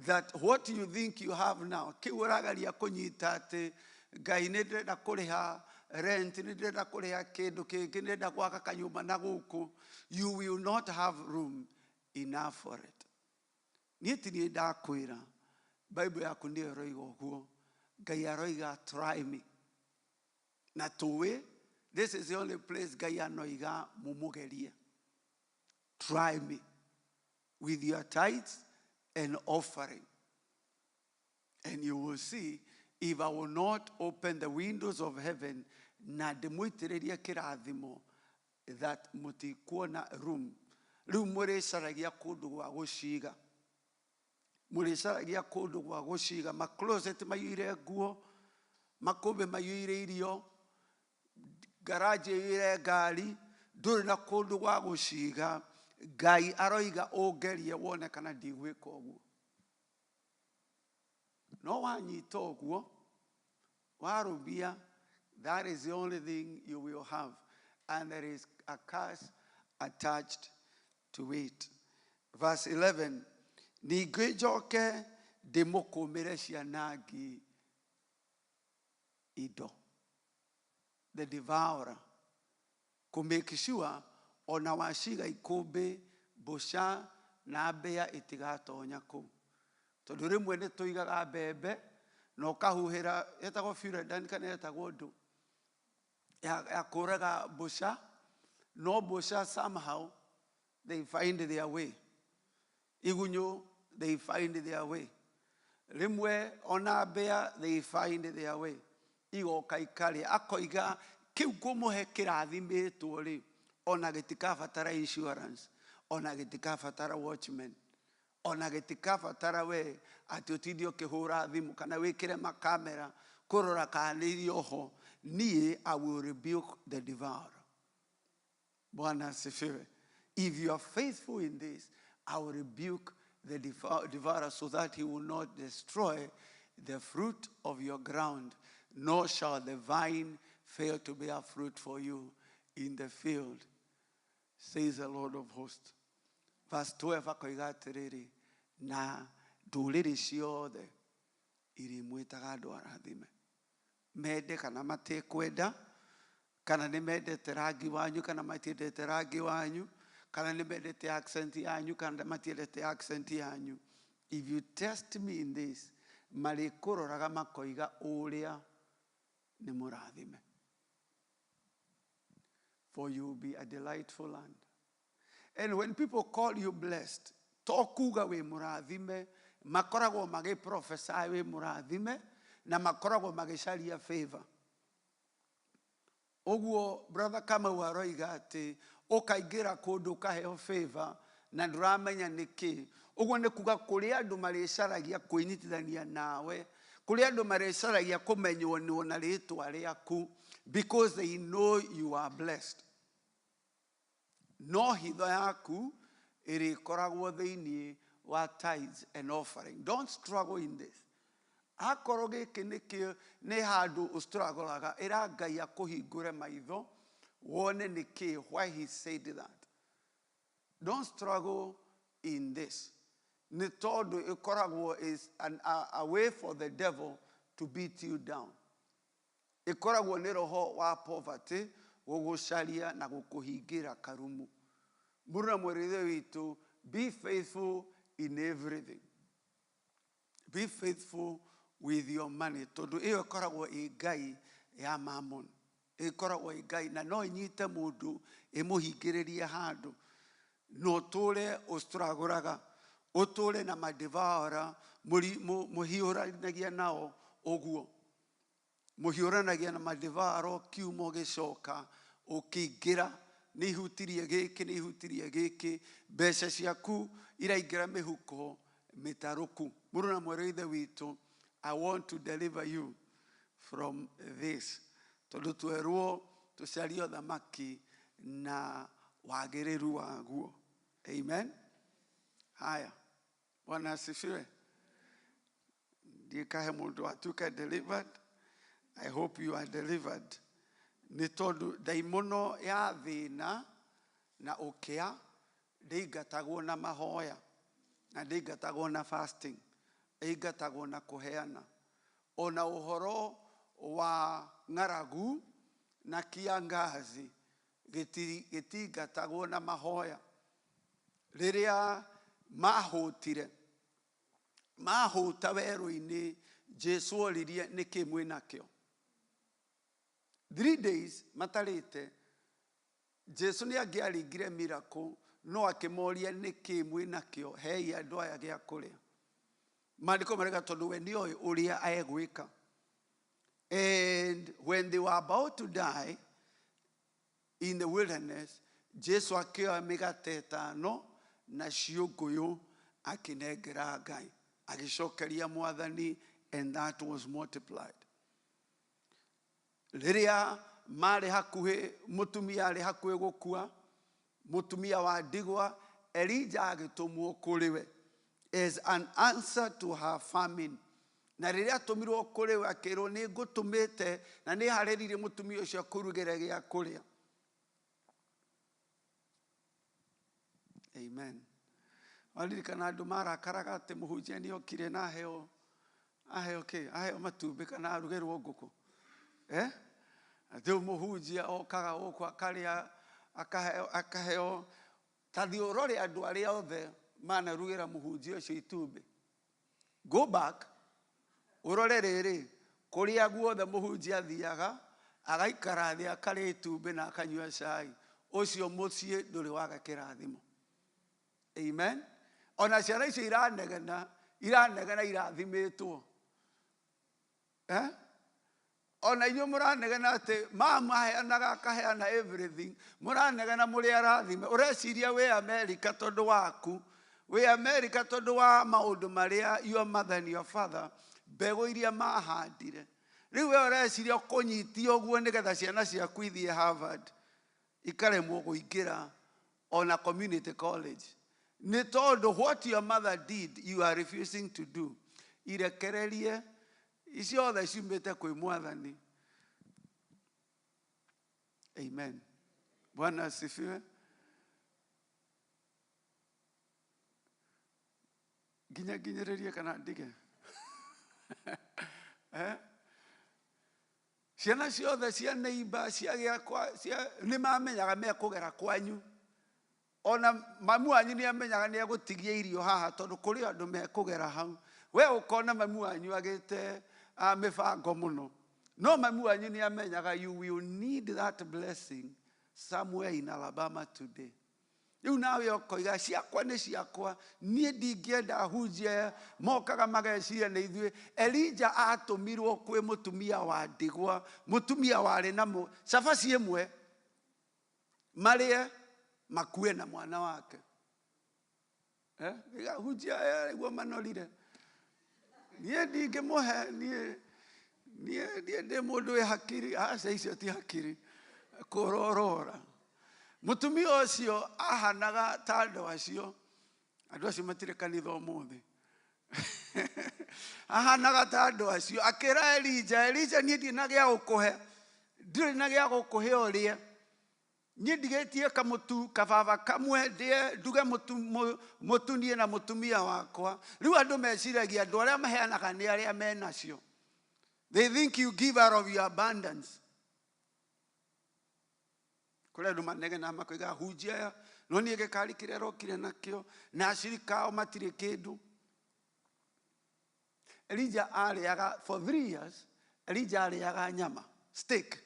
that what you think you have now, kiu uragaria kunyita ati Ngai ni ndenda kuriha rent, ni ndenda kuriha kindu kingi, ni ndenda gwaka kanyumba na guku, you will not have room enough for it. Nieti ni ndakwira Bible yaku ni roiga uguo. Ngai aroiga try me. Na tuwe this is the only place Ngai anoiga mumugerie. Try me with your tithes and offering, and you will see if I will not open the windows of heaven na ndimwitiriria kirathimo that mutikuona room. Riu murecaragia kundu gwa guciga, murecaragia kundu gwa guciga, ma closet mayuire nguo, makumbe mayuire irio, garage ire ngari, nduri na kundu gwa guciga. Ngai aroiga ungerie wone kana ndigwika uguo. No wanyita uguo warubia, that is the only thing you will have, and there is a curse attached to it. Verse 11, ningĩ njoke ndĩmũkũmĩre cianangi indo. The devourer, to make sure ona waciga ikũmbĩ mbũca na mbĩa itigatonya kũu. Tondu rimwe ni tuigaga mbembe na ukahuhira etagwo furadan kana etagwo ndu ya kuraga mbũca, no mbũca somehow they find their way. Igunyo they find their way. Rimwe ona mbĩa they find their way. Igoka ikari akoiga kiu kumuhe kirathimitwo ri ona gitikabatara insurance, ona gitikabatara watchman, ona gitikabatara we ati utindi ukihura thimu kana wikire makamera kurora kana irio ho. Nie I will rebuke the devourer. Bwana asifiwe. If you are faithful in this, I will rebuke the devourer so that he will not destroy the fruit of your ground, nor shall the vine fail to bear fruit for you in the field, says the Lord of hosts. Verse 12 akoiga atiriri, na ndũrĩrĩ ciothe irimwĩtaga andũ arathime, mende kana matekwenda, kana nĩ mendete rangi wanyu kana matiendete rangi wanyu, kana nĩ mendete accent yanyu kana matiendete accent yanyu. If you test me in this, marĩkũroraga makoiga ũrĩa nĩ mũrathime. For you will be a delightful land. And when people call you blessed, tokuga we murathime, makoragwo magi prophesy we murathime, na makoragwo magicaria favor. Oguo brother kama waroiga ati ukaingira kundu kaheo favor na ndramenya niki. Oguo ni kuga kuri andu maricaragia kuinyitithania nawe, kuri andu maricaragia kumenywo ni ona ritwa riaku, because they know you are blessed. No hitho yaku irikoragwo thiini wa tithes and offering. Don't struggle in this. Akorwo gĩkĩ nĩ handũ ũstruggleaga, ĩra Ngai akũhingũre maitho wone nĩkĩ, why he said that. Don't struggle in this. Nĩ tondũ ĩkoragwo is a way for the devil to beat you down. Ĩkoragwo nĩ roho wa poverty gũgũcaria na gũkũhingĩra karumu. Mũrũ na mwĩrĩ witũ, be faithful in everything. Be faithful with your money. Tondũ ĩyo ĩkoragwo ĩ ngai ya mammon. Ĩkoragwo ĩ ngai na no ĩnyite mũndũ ĩmũhingĩrĩrie handũ. No ũtũũre ũstruggleaga, ũtũũre na madevourer, mũhiũranagia nao ũguo. Mũhiũranagia na madevourer kiuma ũgĩcoka ũkĩingĩra, nĩ ihutirie gĩkĩ, nĩ ihutirie gĩkĩ, mbeca ciaku iraingĩra mĩhuko mĩtarũku. Mũrũ na mwĩrĩ ithe witũ, I want to deliver you from this. Tondũ twerwo tũcarie ũthamaki na wagĩrĩru waguo. Amen. Haya. Bwana asifiwe. Ndikahe mũndũ atuĩke delivered. I hope you are delivered. Nĩ tondũ ndaimono ya thĩna na ũkĩa ndĩingatagwo na mahoya, na ndĩingatagwo na fasting, ĩingatagwo na kũheana. Ona ũhoro wa ng'aragu na kiangazi gĩtiingatagwo na mahoya. Rĩrĩa mahũta werũ-inĩ, Jesu oririe nĩkĩ mwĩnakĩo. 3 days matarĩte, Jesu nĩ angĩaringire miracle, no akĩmoria nĩkĩ mwĩnakĩo, hei andũ aya gĩa kũrĩa. Maandĩko marauga tondũ we nĩoĩ ũrĩa egwĩka. And when they were about to die in the wilderness, Jesu akĩoya mĩgate ĩtano na ciũngũyũ akĩnengera Ngai, agĩcokeria Mwathani, and that was multiplied. Rĩrĩa marĩ hakuhĩ, mũtumia arĩ hakuhĩ gũkua, mũtumia wa ndigwa, Elijah agĩtũmwo kũrĩ we as an answer to her famine. Na rĩrĩa atũmirwo kũrĩ we akĩrwo nĩ ngũtũmĩte na nĩ harĩririe mũtumia ũcio kũrugĩre gĩa kũrĩa. Amen. Waririkana andũ marakaraga atĩ mũhunjia nĩ okire na aheo matumbĩ kana arugĩrwo ngũkũ. Atĩ mũhunjia okaga gũkũ akarĩa akaheo. Ta thiĩ ũrore andũ arĩa othe manarugĩra mũhunjia ũcio itumbĩ. Go back, ũrore rĩrĩ, kũrĩa guothe mũhunjia athiaga, agaikara thĩ akarĩa itumbĩ na akanyua cai. Ũcio mũciĩ ndũrĩ waga kĩrathimo. Amen. Ona ciana icio iranegena irathimĩtwo. Ona inyuĩ mũranegena atĩ mama aheanaga akaheana everything. Mũranegena mũrĩ arathime. Ũreciria wĩ Amerika tondũ waku. Wĩ Amerika tondũ wa maũndũ marĩa your mother and your father mbegũ iria mahandire. Rĩu we ũreciria kũnyitio ũguo nĩgetha ciana ciaku ithiĩ Harvard ikaremwo kũingĩra on a community college. Nĩ tondũ what your mother did, you are refusing to do. Irekererie icio othe ciumĩte kwĩ Mwathani. Amen. Bwana asifiwe. Nginyĩrĩrie kana ndige. Ciana ciothe cia neighbor cia nĩ mamenyaga mekũgera kwanyu. Ona mamu wanyu nĩ amenyaga nĩ egũtigia irio haha tondũ kũrĩ andũ mekũgera hau. We ũkona mamu wanyu agĩte mĩbango mũno. No mamu wanyu nĩ amenyaga you will need that blessing somewhere in Alabama today. Rĩu nawe ũkoiga ciakwa nĩ ciakwa, niĩ ndingĩenda hunjia mokaga mageciria nĩ ithuĩ. Elijah atũmirwo kwĩ mũtumia wa ndigwa, mũtumia warĩ na cabaci ĩmwe marĩe makue na mwana wake. Hunjia ĩguo manorire. Niĩ ndingĩmũhe, niĩ ndĩ mũndũ wĩ hakiri, aca icio ti hakiri, kũrorora. Mũtumia ũcio ahanaga ta andũ acio, Andũ acio matirĩ kanitha ũmũthĩ. Ahanaga ta andũ acio. Akĩra Elija, niĩ ndirĩ na gĩa gũkũhe. Ndirĩ na gĩa gũkũhe ũrĩe. Niĩ ndigĩtie kamũtu kababa kamwe ndĩe nduge mũtu niĩ na mũtumia wakwa. Rĩu andũ meciragia andũ arĩa maheanaga nĩ arĩa menacio. They think you give out of your abundance. Kũrĩ andũ manegena makoiga hunjia aya no niĩ gĩkari kĩrĩa arokire nakĩo na acirika ao matirĩ kĩndũ. Elijah arĩaga for 3 years. Elijah arĩaga nyama, steak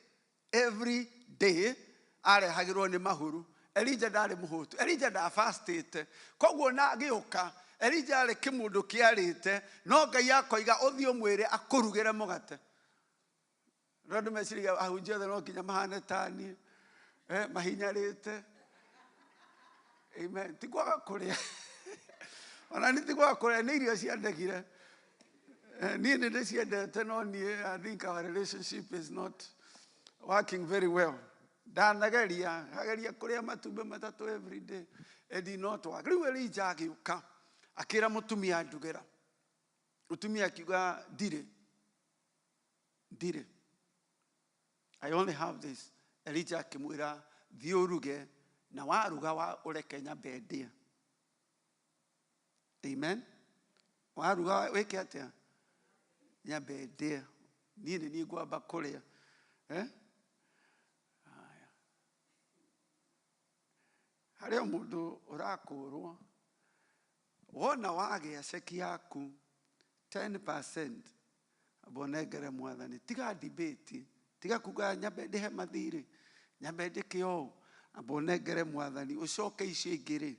every day. Arehagĩrwo nĩ mahuru. Elijah ndarĩ mũhũtu. Elijah ndafastĩte. Koguo na agĩũka Elijah arĩ kĩmũndũ kĩarĩte, no Ngai akoiga ũthiĩ ũmwĩre akũrugĩre mũgate. Andũ meciragia ahunjia othe no nginya mahane ta niĩ, mahinyarĩte. Amen. Ti kwaga kũrĩa. Ona nĩ ti kwaga kũrĩa, nĩ irio ciandegire. Niĩ nĩ ndĩciendete no niĩ, I think our relationship is not working very well. Ndanageria kũrĩa matumbĩ matatũ every day. It did not work. Rĩu Elijah agĩũka akĩra mũtumia ndugĩra. Mũtumia akiuga ndirĩ. I only have this. Elijah akĩmwĩra thiĩ ũruge na waruga ũreke nyambe ndĩe. Amen. Waruga wĩke atĩa? Nyambe ndĩe. Niĩ nĩ niĩ ngwamba kũrĩa. Harĩa mũndũ ũrakũrwo wona wagĩa ceki yaku 10% abonengere Mwathani. Tiga debate, tiga kuga nyambe ndĩhe mathirĩ, nyambe ndĩke ũũ, abonengere Mwathani. Ũcoke icio ingĩ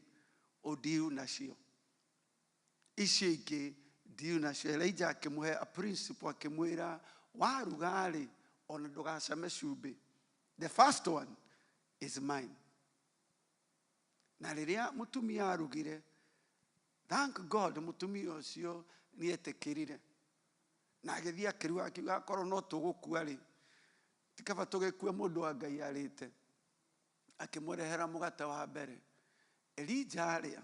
ũdiu nacio. Icio ingĩ diu nacio. Elijah akĩmũhe a principle, akĩmwĩra waruga-rĩ ona ndũgacame cumbĩ. The first one is mine. Na rĩrĩa mũtumia arugire, thank God mũtumia ũcio nĩetĩkĩrire. Na agĩthiĩ akĩruga akiuga akorwo no tũgũkua-rĩ, tikaba tũgĩkue mũndũ wa Ngai arĩte. Akĩmũrehera mũgate wa mbere. Elijah arĩa.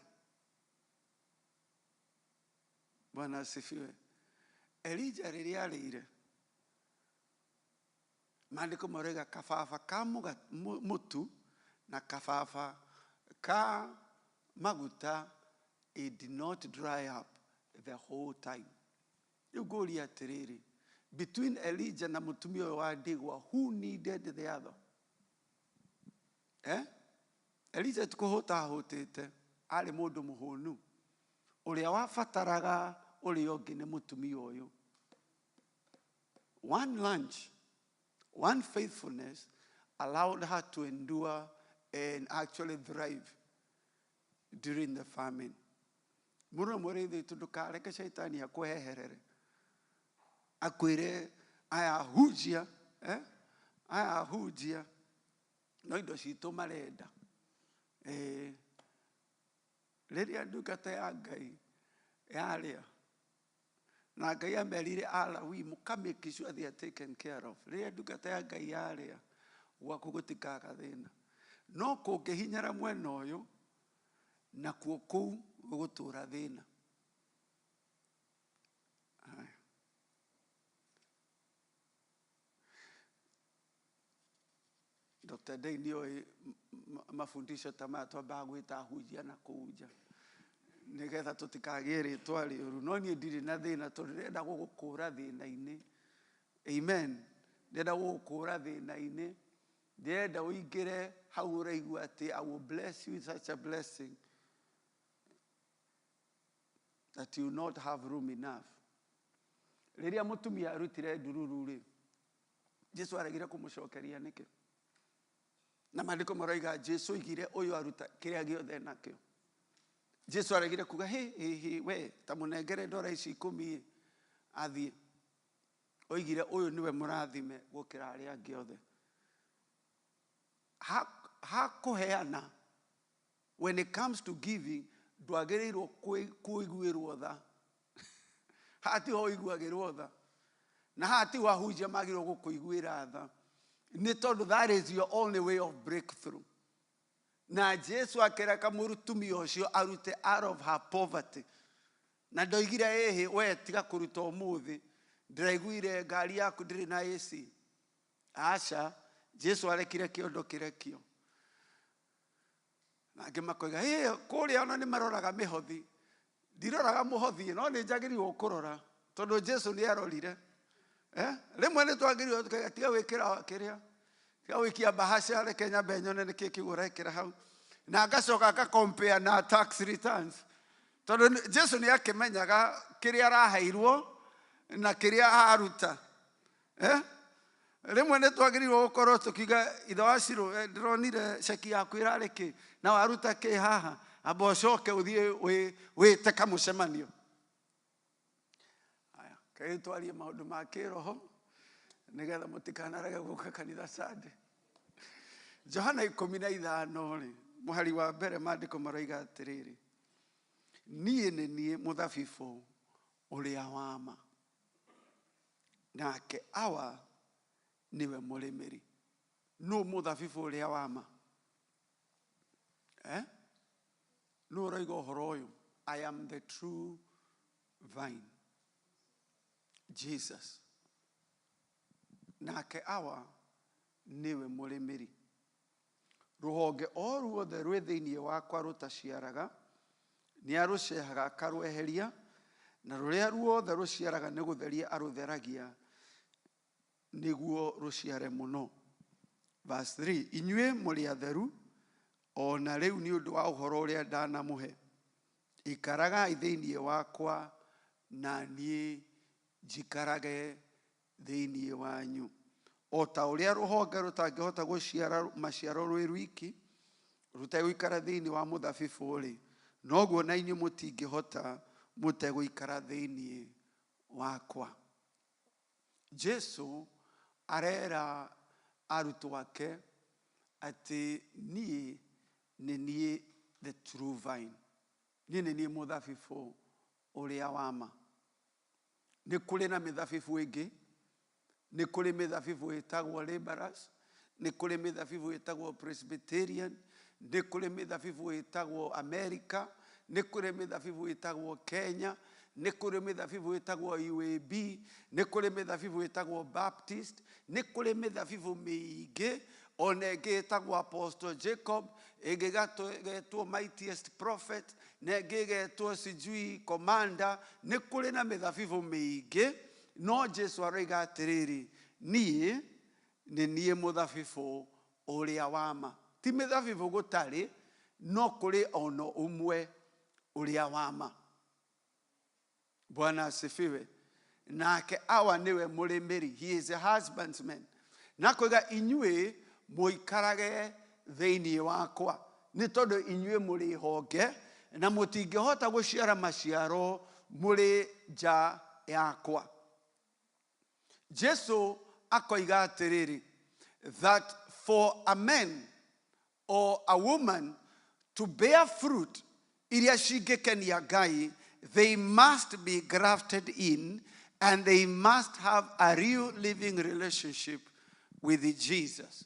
Bwana asifiwe. Elijah rĩrĩa arĩire, maandĩko marauga kababa ka mũtu na kababa ka maguta, it did not dry up the whole time. You go atĩrĩrĩ, between Elijah na mũtumia ũyũ wa ndigwa, who needed the other? Elijah tikũhũta hũtĩte, arĩ mũndũ mũhũnu. Ũrĩa wabataraga ũrĩa ũngĩ nĩ mũtumia ũyũ. One lunch, one faithfulness allowed her to endure and actually thrive during the famine. Mũno mũrĩithi tũndũkareke shaitani akweherere. Akwĩre aya hujia no indo citũ marenda. Rĩrĩa ndungata ya Ngai yarĩa na Ngai amerire Alawii mũkamake sure they are taken care of. Rĩrĩa ndungata ya Ngai yarĩa gwaku gũtikaga thĩna. No kũngĩhinyara mwena ũyũ nakuo kũu gũgũtũra thĩna. Dr. Day nĩoĩ mafundisho ta maya twambaga gwĩta hujia na kũhunja nĩgetha tũtikagĩe rĩtwa rĩũru. No niĩ ndirĩ na thĩna tondũ ndĩrenda gũgũkũra thĩna-inĩ. Amen. Ndĩrenda gũgũkũra thĩna-inĩ. Ndĩrenda ũingĩre hau ũraigua atĩ I will bless you with such a blessing that you will not have room enough. Rĩrĩa mũtumia arutire ndururu-rĩ, Jesu aregire kũmũcokeria nĩkĩ? Na maandĩko marauga Jesu oigire ũyũ aruta kĩrĩa gĩothe nakĩo. Jesu aregire kuga we ta mũnengere ndora ici 10 athiĩ. Oigire ũyũ nĩwe mũrathime gũkĩra arĩa angĩ othe. Hakũheana, when it comes to giving, ndwagĩrĩirwo kũiguĩrwo tha. Hati ho iguagĩrwo tha. Na hati wahunjia magĩrĩirwo gũkũiguĩra tha. Nĩ tondũ that is your only way of breakthrough. na Jesu akĩreka mũtumia ũcio arute out of her poverty. Na ndoigire ĩhĩ we tiga kũruta ũmũthĩ, ndĩraiguire ngari yaku ndĩrĩ na AC. Aca, Jesu arekire kĩondo kĩrekio. Na angĩ makoiga kũrĩa ona nĩ maroraga mĩhothi. Ndiroraga mũhothi, no nĩ njagĩrĩirwo kũrora tondũ Jesu nĩ arorire. Rĩmwe nĩ twagĩrĩirwo tukaiga tiga wĩkĩra kĩrĩa, tiga wĩkia bahasha reke nyambe nyone nĩ kĩĩ kĩguo ũrekĩra hau. Na ngacoka compare na tax returns. Tondũ Jesu nĩ akĩmenyaga kĩrĩa araheirwo na kĩrĩa aruta. Rĩmwe nĩ twagĩrĩirwo gũkorwo tũkiuga ithe wa Ciro, ndĩronire ceki yaku ĩrarĩ kĩ na waruta kĩ haha, amba ũcoke ũthiĩ wĩte kamũcemanio. Aya, kaĩ twarie maũndũ ma kĩroho nĩgetha mũtikanarege gũka kanitha Sunday. Johana 15 mũhari wa mbere maandĩko maroiga atĩrĩrĩ, niĩ nĩ niĩ mũthabibũ ũrĩa wa ma, nake awa niwe mũrĩmĩri. Nũ mũthabibũ ũrĩa wa ma? Nũ ũroiga ũhoro ũyũ? I am the true vine, Jesus. Nake awa niwe mũrĩmĩri. Rũhonge o ruothe rwĩ thĩinĩ wakwa rũtaciaraga nĩ arũcehaga akarweheria, na rũrĩa ruothe rũciaraga nĩ gũtheria arũtheragia nĩguo rũciare mũno. Verse 3, inyuĩ mũrĩ atheru o na rĩu nĩ ũndũ wa ũhoro ũrĩa ndanamũhe. Ikaragai thĩinĩ wakwa na niĩ njikarage thĩinĩ wanyu. O ta ũrĩa rũhonge rũtangĩhota gũciara maciaro rwĩ rwiki rũtegũikara thĩinĩ wa mũthabibũ ũrĩ, noguo na inyuĩ mũtingĩhota mũtegũikara thĩinĩ wakwa. Jesu arera arutwo ake atĩ niĩ nĩ niĩ the true vine, niĩ nĩ niĩ mũthabibũ ũrĩa wa ma. Nĩ kũrĩ na mĩthabibũ ĩngĩ, nĩ kũrĩ mĩthabibũ ĩtagwo Laborers, nĩ kũrĩ mĩthabibũ ĩtagwo Presbyterian, nĩ kũrĩ mĩthabibũ ĩtagwo America, nĩ kũrĩ mĩthabibũ ĩtagwo Kenya, nĩ kũrĩ mĩthabibũ ĩtagwo UAB, nĩ kũrĩ mĩthabibũ ĩtagwo Baptist, nĩ kũrĩ mĩthabibũ mĩingĩ, ona ĩngĩ ĩtagwo Apostle Jacob, ĩngĩ ĩgetwo Mightiest Prophet, na ĩngĩ ĩgetwo sijui Commander. Nĩ kũrĩ na mĩthabibũ mĩingĩ, no Jesu aroiga atĩrĩrĩ, niĩ nĩ niĩ mũthabibũ ũrĩa wa ma. Ti mĩthabibũ gũtarĩ, no kũrĩ ono ũmwe ũrĩa wa ma. Bwana asifiwe. Nake awa niwe mũrĩmĩri, he is a husbandman. Na kuiga inyuĩ mũikarage thĩinĩ wakwa, nĩ tondũ inyuĩ mũrĩ honge na mũtingĩhota gũciara maciaro mũrĩ nja yakwa. Jesu akoiga atĩrĩrĩ, that for a man or a woman to bear fruit iria cingĩkenia Ngai, they must be grafted in and they must have a real living relationship with Jesus.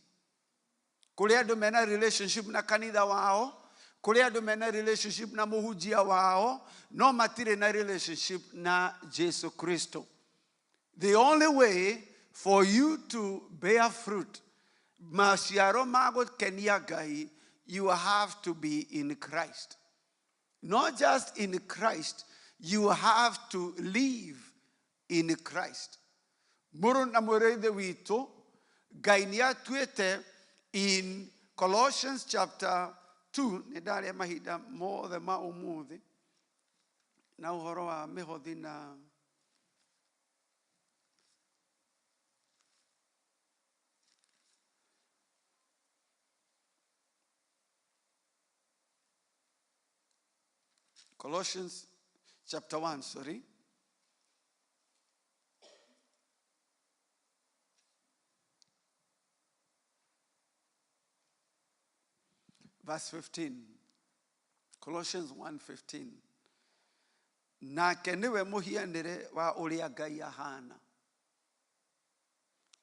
Kũrĩ andũ mena relationship na kanitha wao, kũrĩ andũ mena relationship na mũhunjia wao, no matirĩ na relationship na Jesu Kristo. The only way for you to bear fruit, maciaro ma gũkenia Ngai, you have to be in Christ. Not just in Christ, you have to live in Christ. Mũrũ na mũrĩithi witũ, Ngai nĩ atuĩte in Colossians chapter 2, nĩ ndarĩa mahinda mothe ma ũmũthĩ na ũhoro wa mĩhothi na Colossians chapter 1, sorry. Verse 15. Colossians 1:15. Nake niwe mũhianĩre wa ũrĩa Ngai ahana,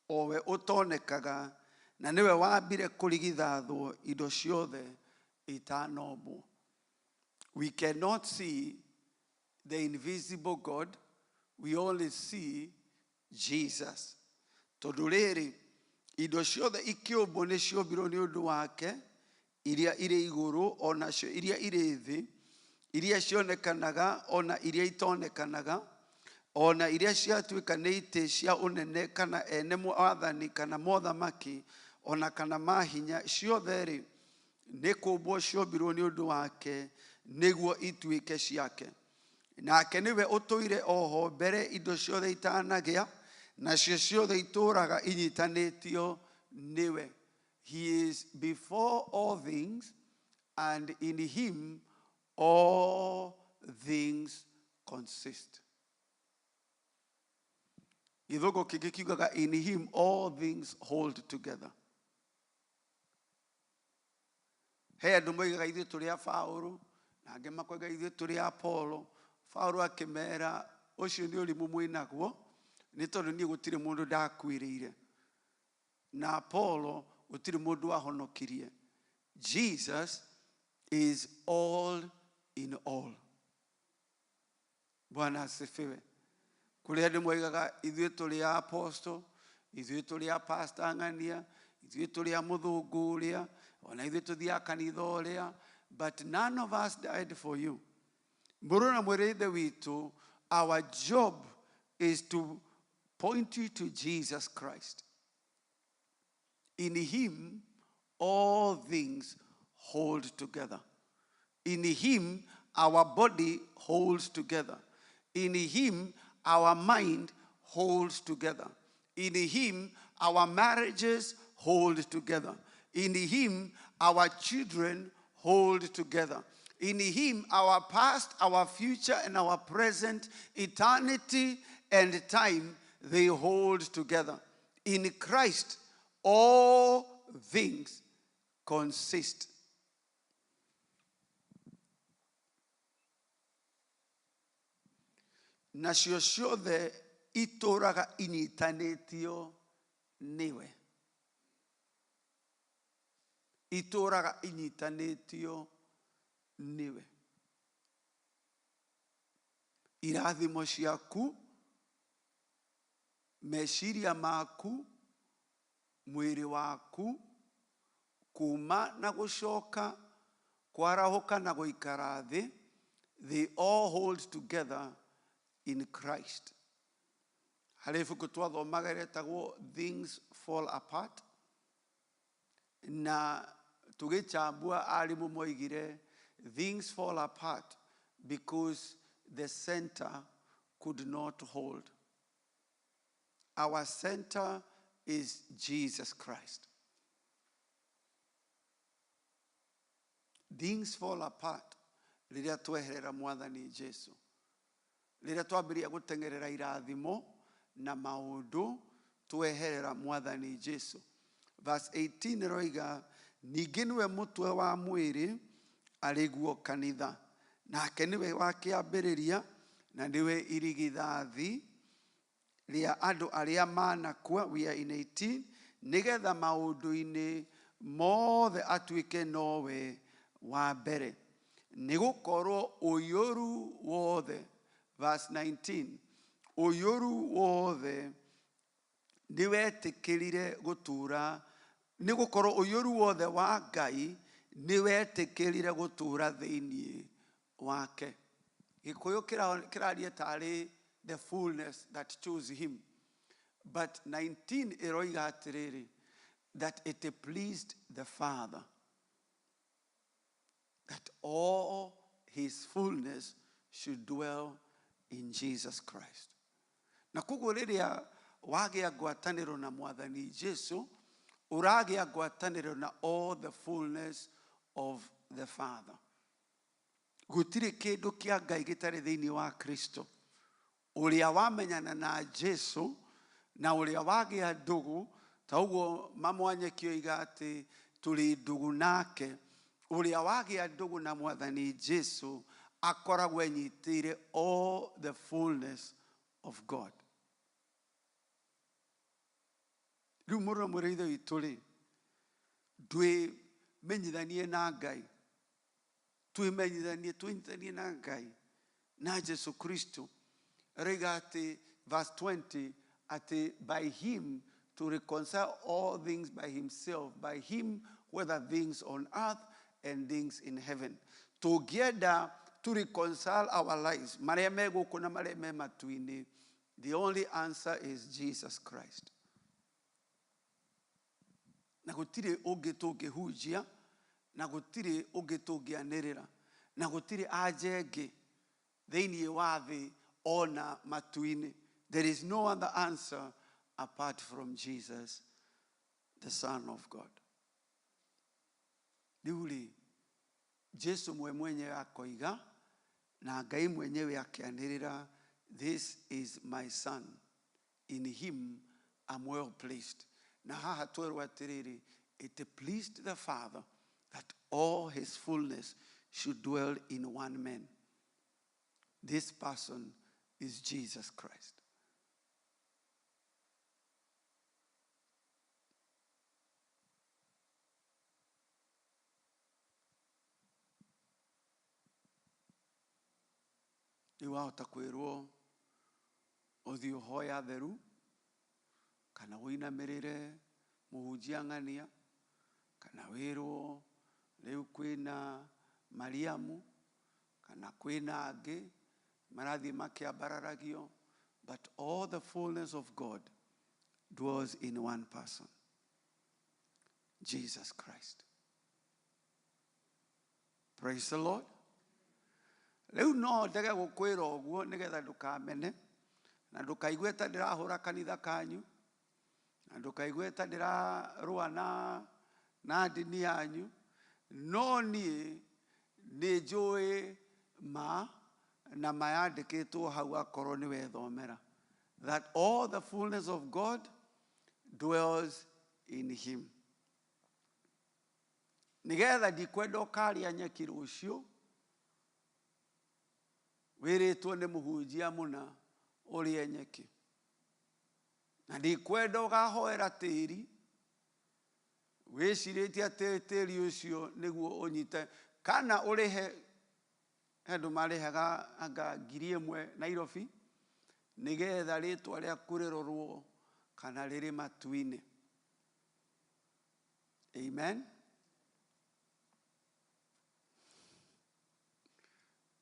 owe ũtonekaga, na niwe wambire kũrigithathwo indo ciothe itanomo. We cannot see the invisible God. We only see Jesus. Tondũ rĩrĩ, indo ciothe ikĩũmbwo nĩ ciombirwo nĩ ũndũ wake, iria irĩ igũrũ, onacio iria irĩ thĩ, iria cionekanaga, ona iria itonekanaga, ona iria ciatuĩka nĩ itĩ cia ũnene kana ene mwathani kana mothamaki, ona kana mahinya, ciothe rĩ, nĩ kũmbwo ciombirwo nĩ ũndũ wake, nĩguo ituĩke ciake. Nake nĩwe ũtũire oho mbere indo ciothe itanagĩa, nacio ciothe itũũraga inyitanĩtio nĩwe. He is before all things, and in him all things consist. Gĩthũngũ kĩngĩ kiugaga, in him all things hold together. He andũ moigaga ithuĩ tũrĩ a Paũlũ, na angĩ makoiga ithuĩ tũrĩ a Apolo. Paũlũ akĩmera, ũcio nĩ ũrimũ mwĩnaguo, nĩ tondũ niĩ gũtirĩ mũndũ ndakuĩrĩire, na Apolo gũtirĩ mũndũ wahonokirie. Jesus is all in all. Bwana asifiwe. Kũrĩ andũ moigaga ithuĩ tũrĩ a apostle, ithuĩ tũrĩ a pastor ng'ania, ithuĩ tũrĩ a mũthũngũ ũrĩa, ona ithuĩ tũthiaga kanitha ũrĩa, but none of us died for you. Mũrũ na mwĩrĩ ithe witũ, our job is to point you to Jesus Christ. In him, all things hold together. In him, our body holds together. In him, our mind holds together. In him, our marriages hold together. In him, our children hold together. In him, our past, our future, and our present, eternity and time, they hold together. In Christ, all things consist. Nacio ciothe itũũraga inyitanĩtio nĩwe. Itũũraga inyitanĩtio niwe. Irathimo ciaku, meciria maku, mwĩrĩ waku, kuma na gũcoka, kwarahũka na gũikara thĩ, they all hold together in Christ. Harĩ ibuku twathomaga rĩetagwo Things Fall Apart, na tũgĩchambua arimũ moigire things fall apart because the center could not hold. Our center is Jesus Christ. Things fall apart rĩrĩa tweherera mwathani Jesu. Rĩrĩa twambĩrĩria gũtengerera irathimo na maũndũ tweherera mwathani Jesu. Verse 18 roiga, ningĩ nĩwe mũtwe wa mwĩrĩ, arĩguo kanitha. Nake nĩwe wa kĩambĩrĩria, na nĩwe irigithathi rĩa andũ arĩa manakua. We are in 18. Nĩgetha maũndũ-inĩ mothe atuĩke nowe wa mbere. Nĩgũkorwo ũiyũru wothe. Verse 19. Ũiyũru wothe nĩwetĩkĩrire gũtũũra. Nĩgũkorwo ũiyũru wothe wa Ngai nĩwetĩkĩrire gũtũũra thĩinĩ wake. Gĩkũyũ kĩraria tarĩ the fullness that chose him. But 19 ĩroiga atĩrĩrĩ, that it pleased the Father that all his fullness should dwell in Jesus Christ. Na koguo rĩrĩa wagĩa ngwatanĩro na mwathani Jesu, uragĩa ngwatanĩro na all the fullness of the Father. Gũtirĩ kĩndũ kĩa Ngai gĩtarĩ thĩinĩ wa Kristo. Ũrĩa wamenyana na Jesu na ũrĩa wagĩa ndũgũ, ta ũguo Mamwanyeki oiga atĩ tũrĩ ndũgũ nake. Ũrĩa wagĩa ndũgũ na mwathani Jesu akoragwo enyitĩire all the fullness of God. Rĩu mũrũ na mwĩrĩ ithe witũ rĩ, ndwĩmenyithanie na Ngai tuimenyithanie na Ngai na Jesu Kristo. Rega ati verse 20 ati by him to reconcile all things by himself, by him whether things on earth and things in heaven. Together to reconcile our lives. The only answer is Jesus Christ. Na gutire ungi tungihunjia, na gutire ungi tungianirira, na gutire ajenge thiini wa thi ona matuini. There is no other answer apart from Jesus, the Son of God. Niuli Jesu mwenyewe akoiga na Ngai mwenyewe akianirira, this is my son, in him I'm well pleased. Na haha twerwa atiriri, it pleased the Father that all his fullness should dwell in one man. This person is Jesus Christ. Iwahota kwirwo uthio hoya theru kana winamirire muhunjia ng'ania kana wirwo riu kwina Mariamu kana kwina angi marathi makiambararagio, but all the fullness of God dwells in one person, Jesus Christ. Praise the Lord. Leu no ndege gukwira oguo nigetha ndukamene na ndukaigue ta ndirahura kanitha kanyu na ndukaigue ta ndirarua na ndini yanyu, no nie ni njui ma na mayandikitwo hau akorwo ni wethomera, that all the fullness of God dwells in him. Nigetha ndikwenda ukaria nyeki rucio wiritwo ni muhunjia muna urie nyeki, na ndikwenda ugahoera tiri wiciritie ati tiri ucio niguo unyite, kana urihe andu marihaga anga 1,000 Nairobi nigetha ritwa riaku rirorwo kana riri matuini. Amen.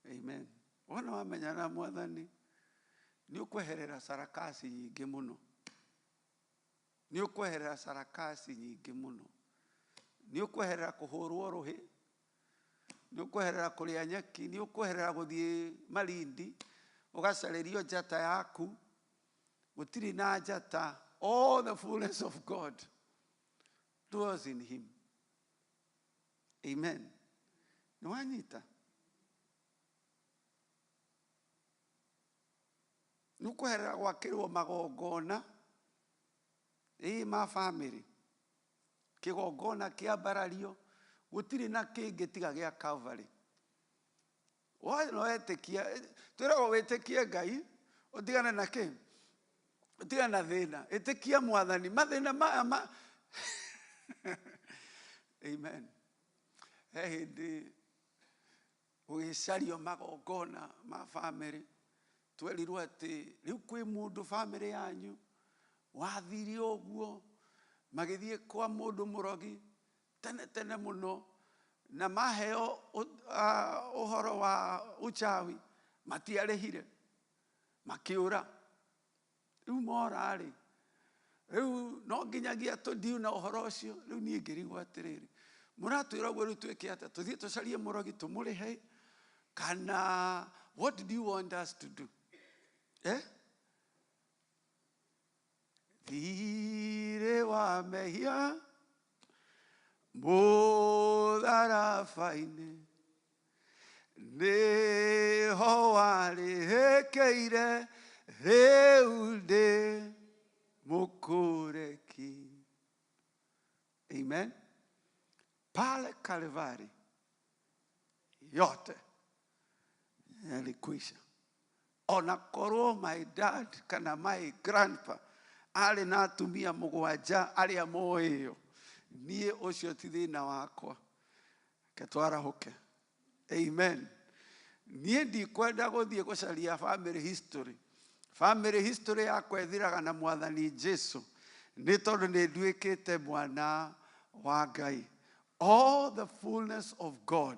Amen. Wana wamenya na Mwathani ni ukweherera sarakasi nyingi muno, ni ukweherera sarakasi nyingi muno, ni ukweherera kuhurwo ruhi, ni ukweherera kuria nyeki, ni ukweherera guthie Malindi ugacarerio njata yaku, gutiri na njata. All the fullness of God dwells in him. Amen. Nwanyita nukuherera gwakirwo magongona ma family, kigongona kiambarario, gutiri na kingi tiga gia Calvary. No etikia twiragwo witikie Ngai utigane na ki, utigane na thina, etikia Mwathani mathina ma Amen. Hindi ugicario magongona ma family, twerirwo ati riu kwi mundu family yanyu wathiri oguo magithie kwa mundu murogi tene muno na maheo uhoro wa uchawi matiarehire makiura riu morari riu no nginyagia tundiu na uhoro ucio riu nie ngirigwo atiriri muratwira guo riu twike ata tuthie tucarie murogi tumurihe kana what do you want us to do? Thire wa mehia mutharabaini niho warihekeire riu ndi mukureki. Amen. Pale Kalvari yote yalikwisha. Ona korwo my dad kana my grandpa ali na atumia mugwanja aria moyo, nie ucio ti thina wakwa, ketwara hoke. Amen. Niĩ ndikwenda gũthiĩ gũcaria family history. Family history yakwa ĩthiraga na Mwathani Jesu nĩ tondũ nĩ nduĩkĩte mwana wa Ngai. All the fullness of God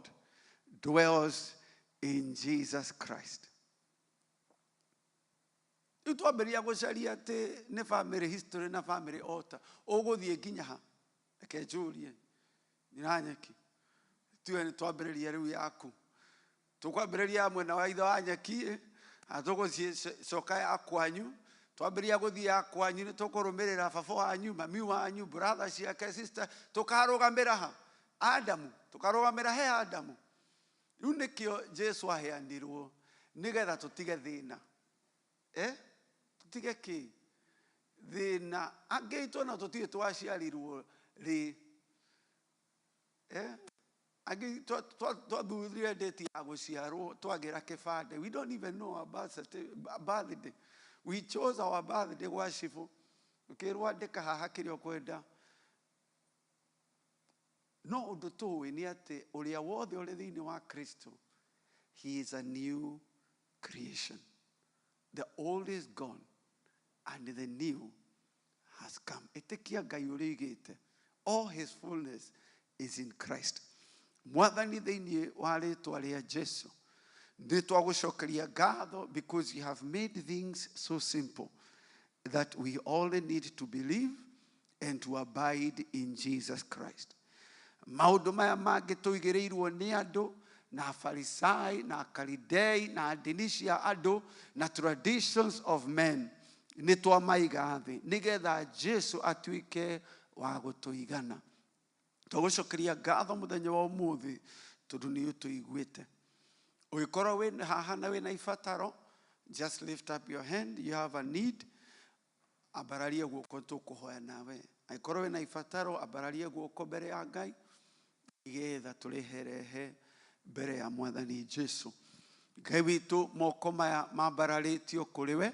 dwells in Jesus Christ. Rĩu twambĩrĩria gũcaria atĩ nĩ family history na family altar. Ũgũthiĩ nginya ha? Reke njũrie. Nyiranyeki. Tiwe nĩ twambĩrĩria rĩu yaku. Tũkwambĩrĩria mwena wa ithe wa Nyeki, tũgũthiĩ coka ya kwanyu. Twambĩrĩria gũthiĩ ya kwanyu nĩ tũkũrũmĩrĩra baba wanyu, mami wanyu, brother ciake, sister. Tũkarũgamĩra ha? Adamu. Tũkarũgamĩra he Adamu. Rĩu nĩkĩo Jesu aheanirwo nĩgetha tũtige thĩna. Tũtige kĩ? Thĩna. Angĩitwo na tũtirĩ twaciarirwo rĩ. Twathurire date ya gũciarwo twagĩra kĩbande. We don't even know our birthday. We chose our birthday gwa cibũ. Ũkĩrwo andĩka haha kĩrĩa ũkwenda. No ũndũ tũĩ nĩ atĩ ũrĩa wothe ũrĩ thĩinĩ wa Kristo, he is a new creation. The old is gone and the new has come. Ĩtĩkia Ngai ũrĩa oigĩte. All his fullness is in Christ. Mwathani thĩinĩ wa rĩtwa rĩa Jesu, nĩ twagũcokeria ngatho because you have made things so simple that we only need to believe and to abide in Jesus Christ. Maũndũ maya mangĩ tũigĩrĩirwo nĩ andũ na Farisai na Kalidei na ndini cia andũ na traditions of men nĩ twamaiga thĩ nĩgetha Jesu atuĩke wa gũtũigana. Twagũcokeria ngatho mũthenya wa ũmũthĩ tondũ nĩ ũtũiguĩte. Ũgĩkorwo wĩ haha na wĩna ibataro, just lift up your hand. You have a need. Ambararie guoko tũkũhoya nawe. Angĩkorwo wĩna ibataro, ambararie guoko mbere ya Ngai nĩgetha tũrĩherehe mbere ya Mwathani Jesu. Ngai witũ, moko maya mambararĩtio kũrĩ we,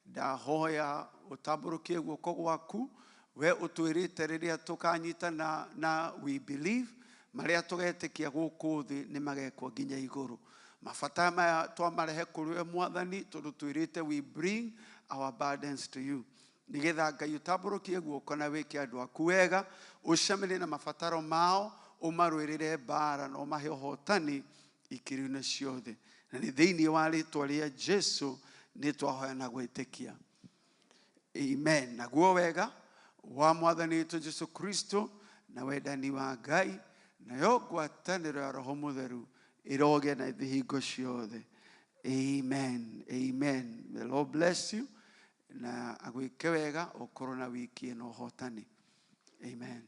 ndahoya ũtambũrũkie guoko gwaku. We ũtwĩrĩte rĩrĩa tũkanyitana na we believe, marĩa tũgetĩkia gũkũ thĩ nĩ magekwo nginya igũrũ. Mabata maya twamarehe kũrĩ we Mwathani tondũ twĩrĩte we bring our burdens to you. Nĩgetha Ngai ũtambũrũkie guoko na wĩke andũ aku wega, ũcemanie na mabataro mao, ũmarũĩrĩre mbara na ũmahe ũhotani ikĩro-inĩ ciothe. Na nĩ thĩinĩ wa rĩtwa rĩa Jesu nĩ twahoya na gwĩtĩkia. Amen. Naguo wega wa Mwathani witũ Jesu Kristo na wendani wa Ngai nayo ngwatanĩro ya Roho Mũtheru ĩroge na hingo ciothe. Amen. Amen. The Lord bless you na agwĩke wega ũkorwo na wiki ĩno ũhotani. Amen.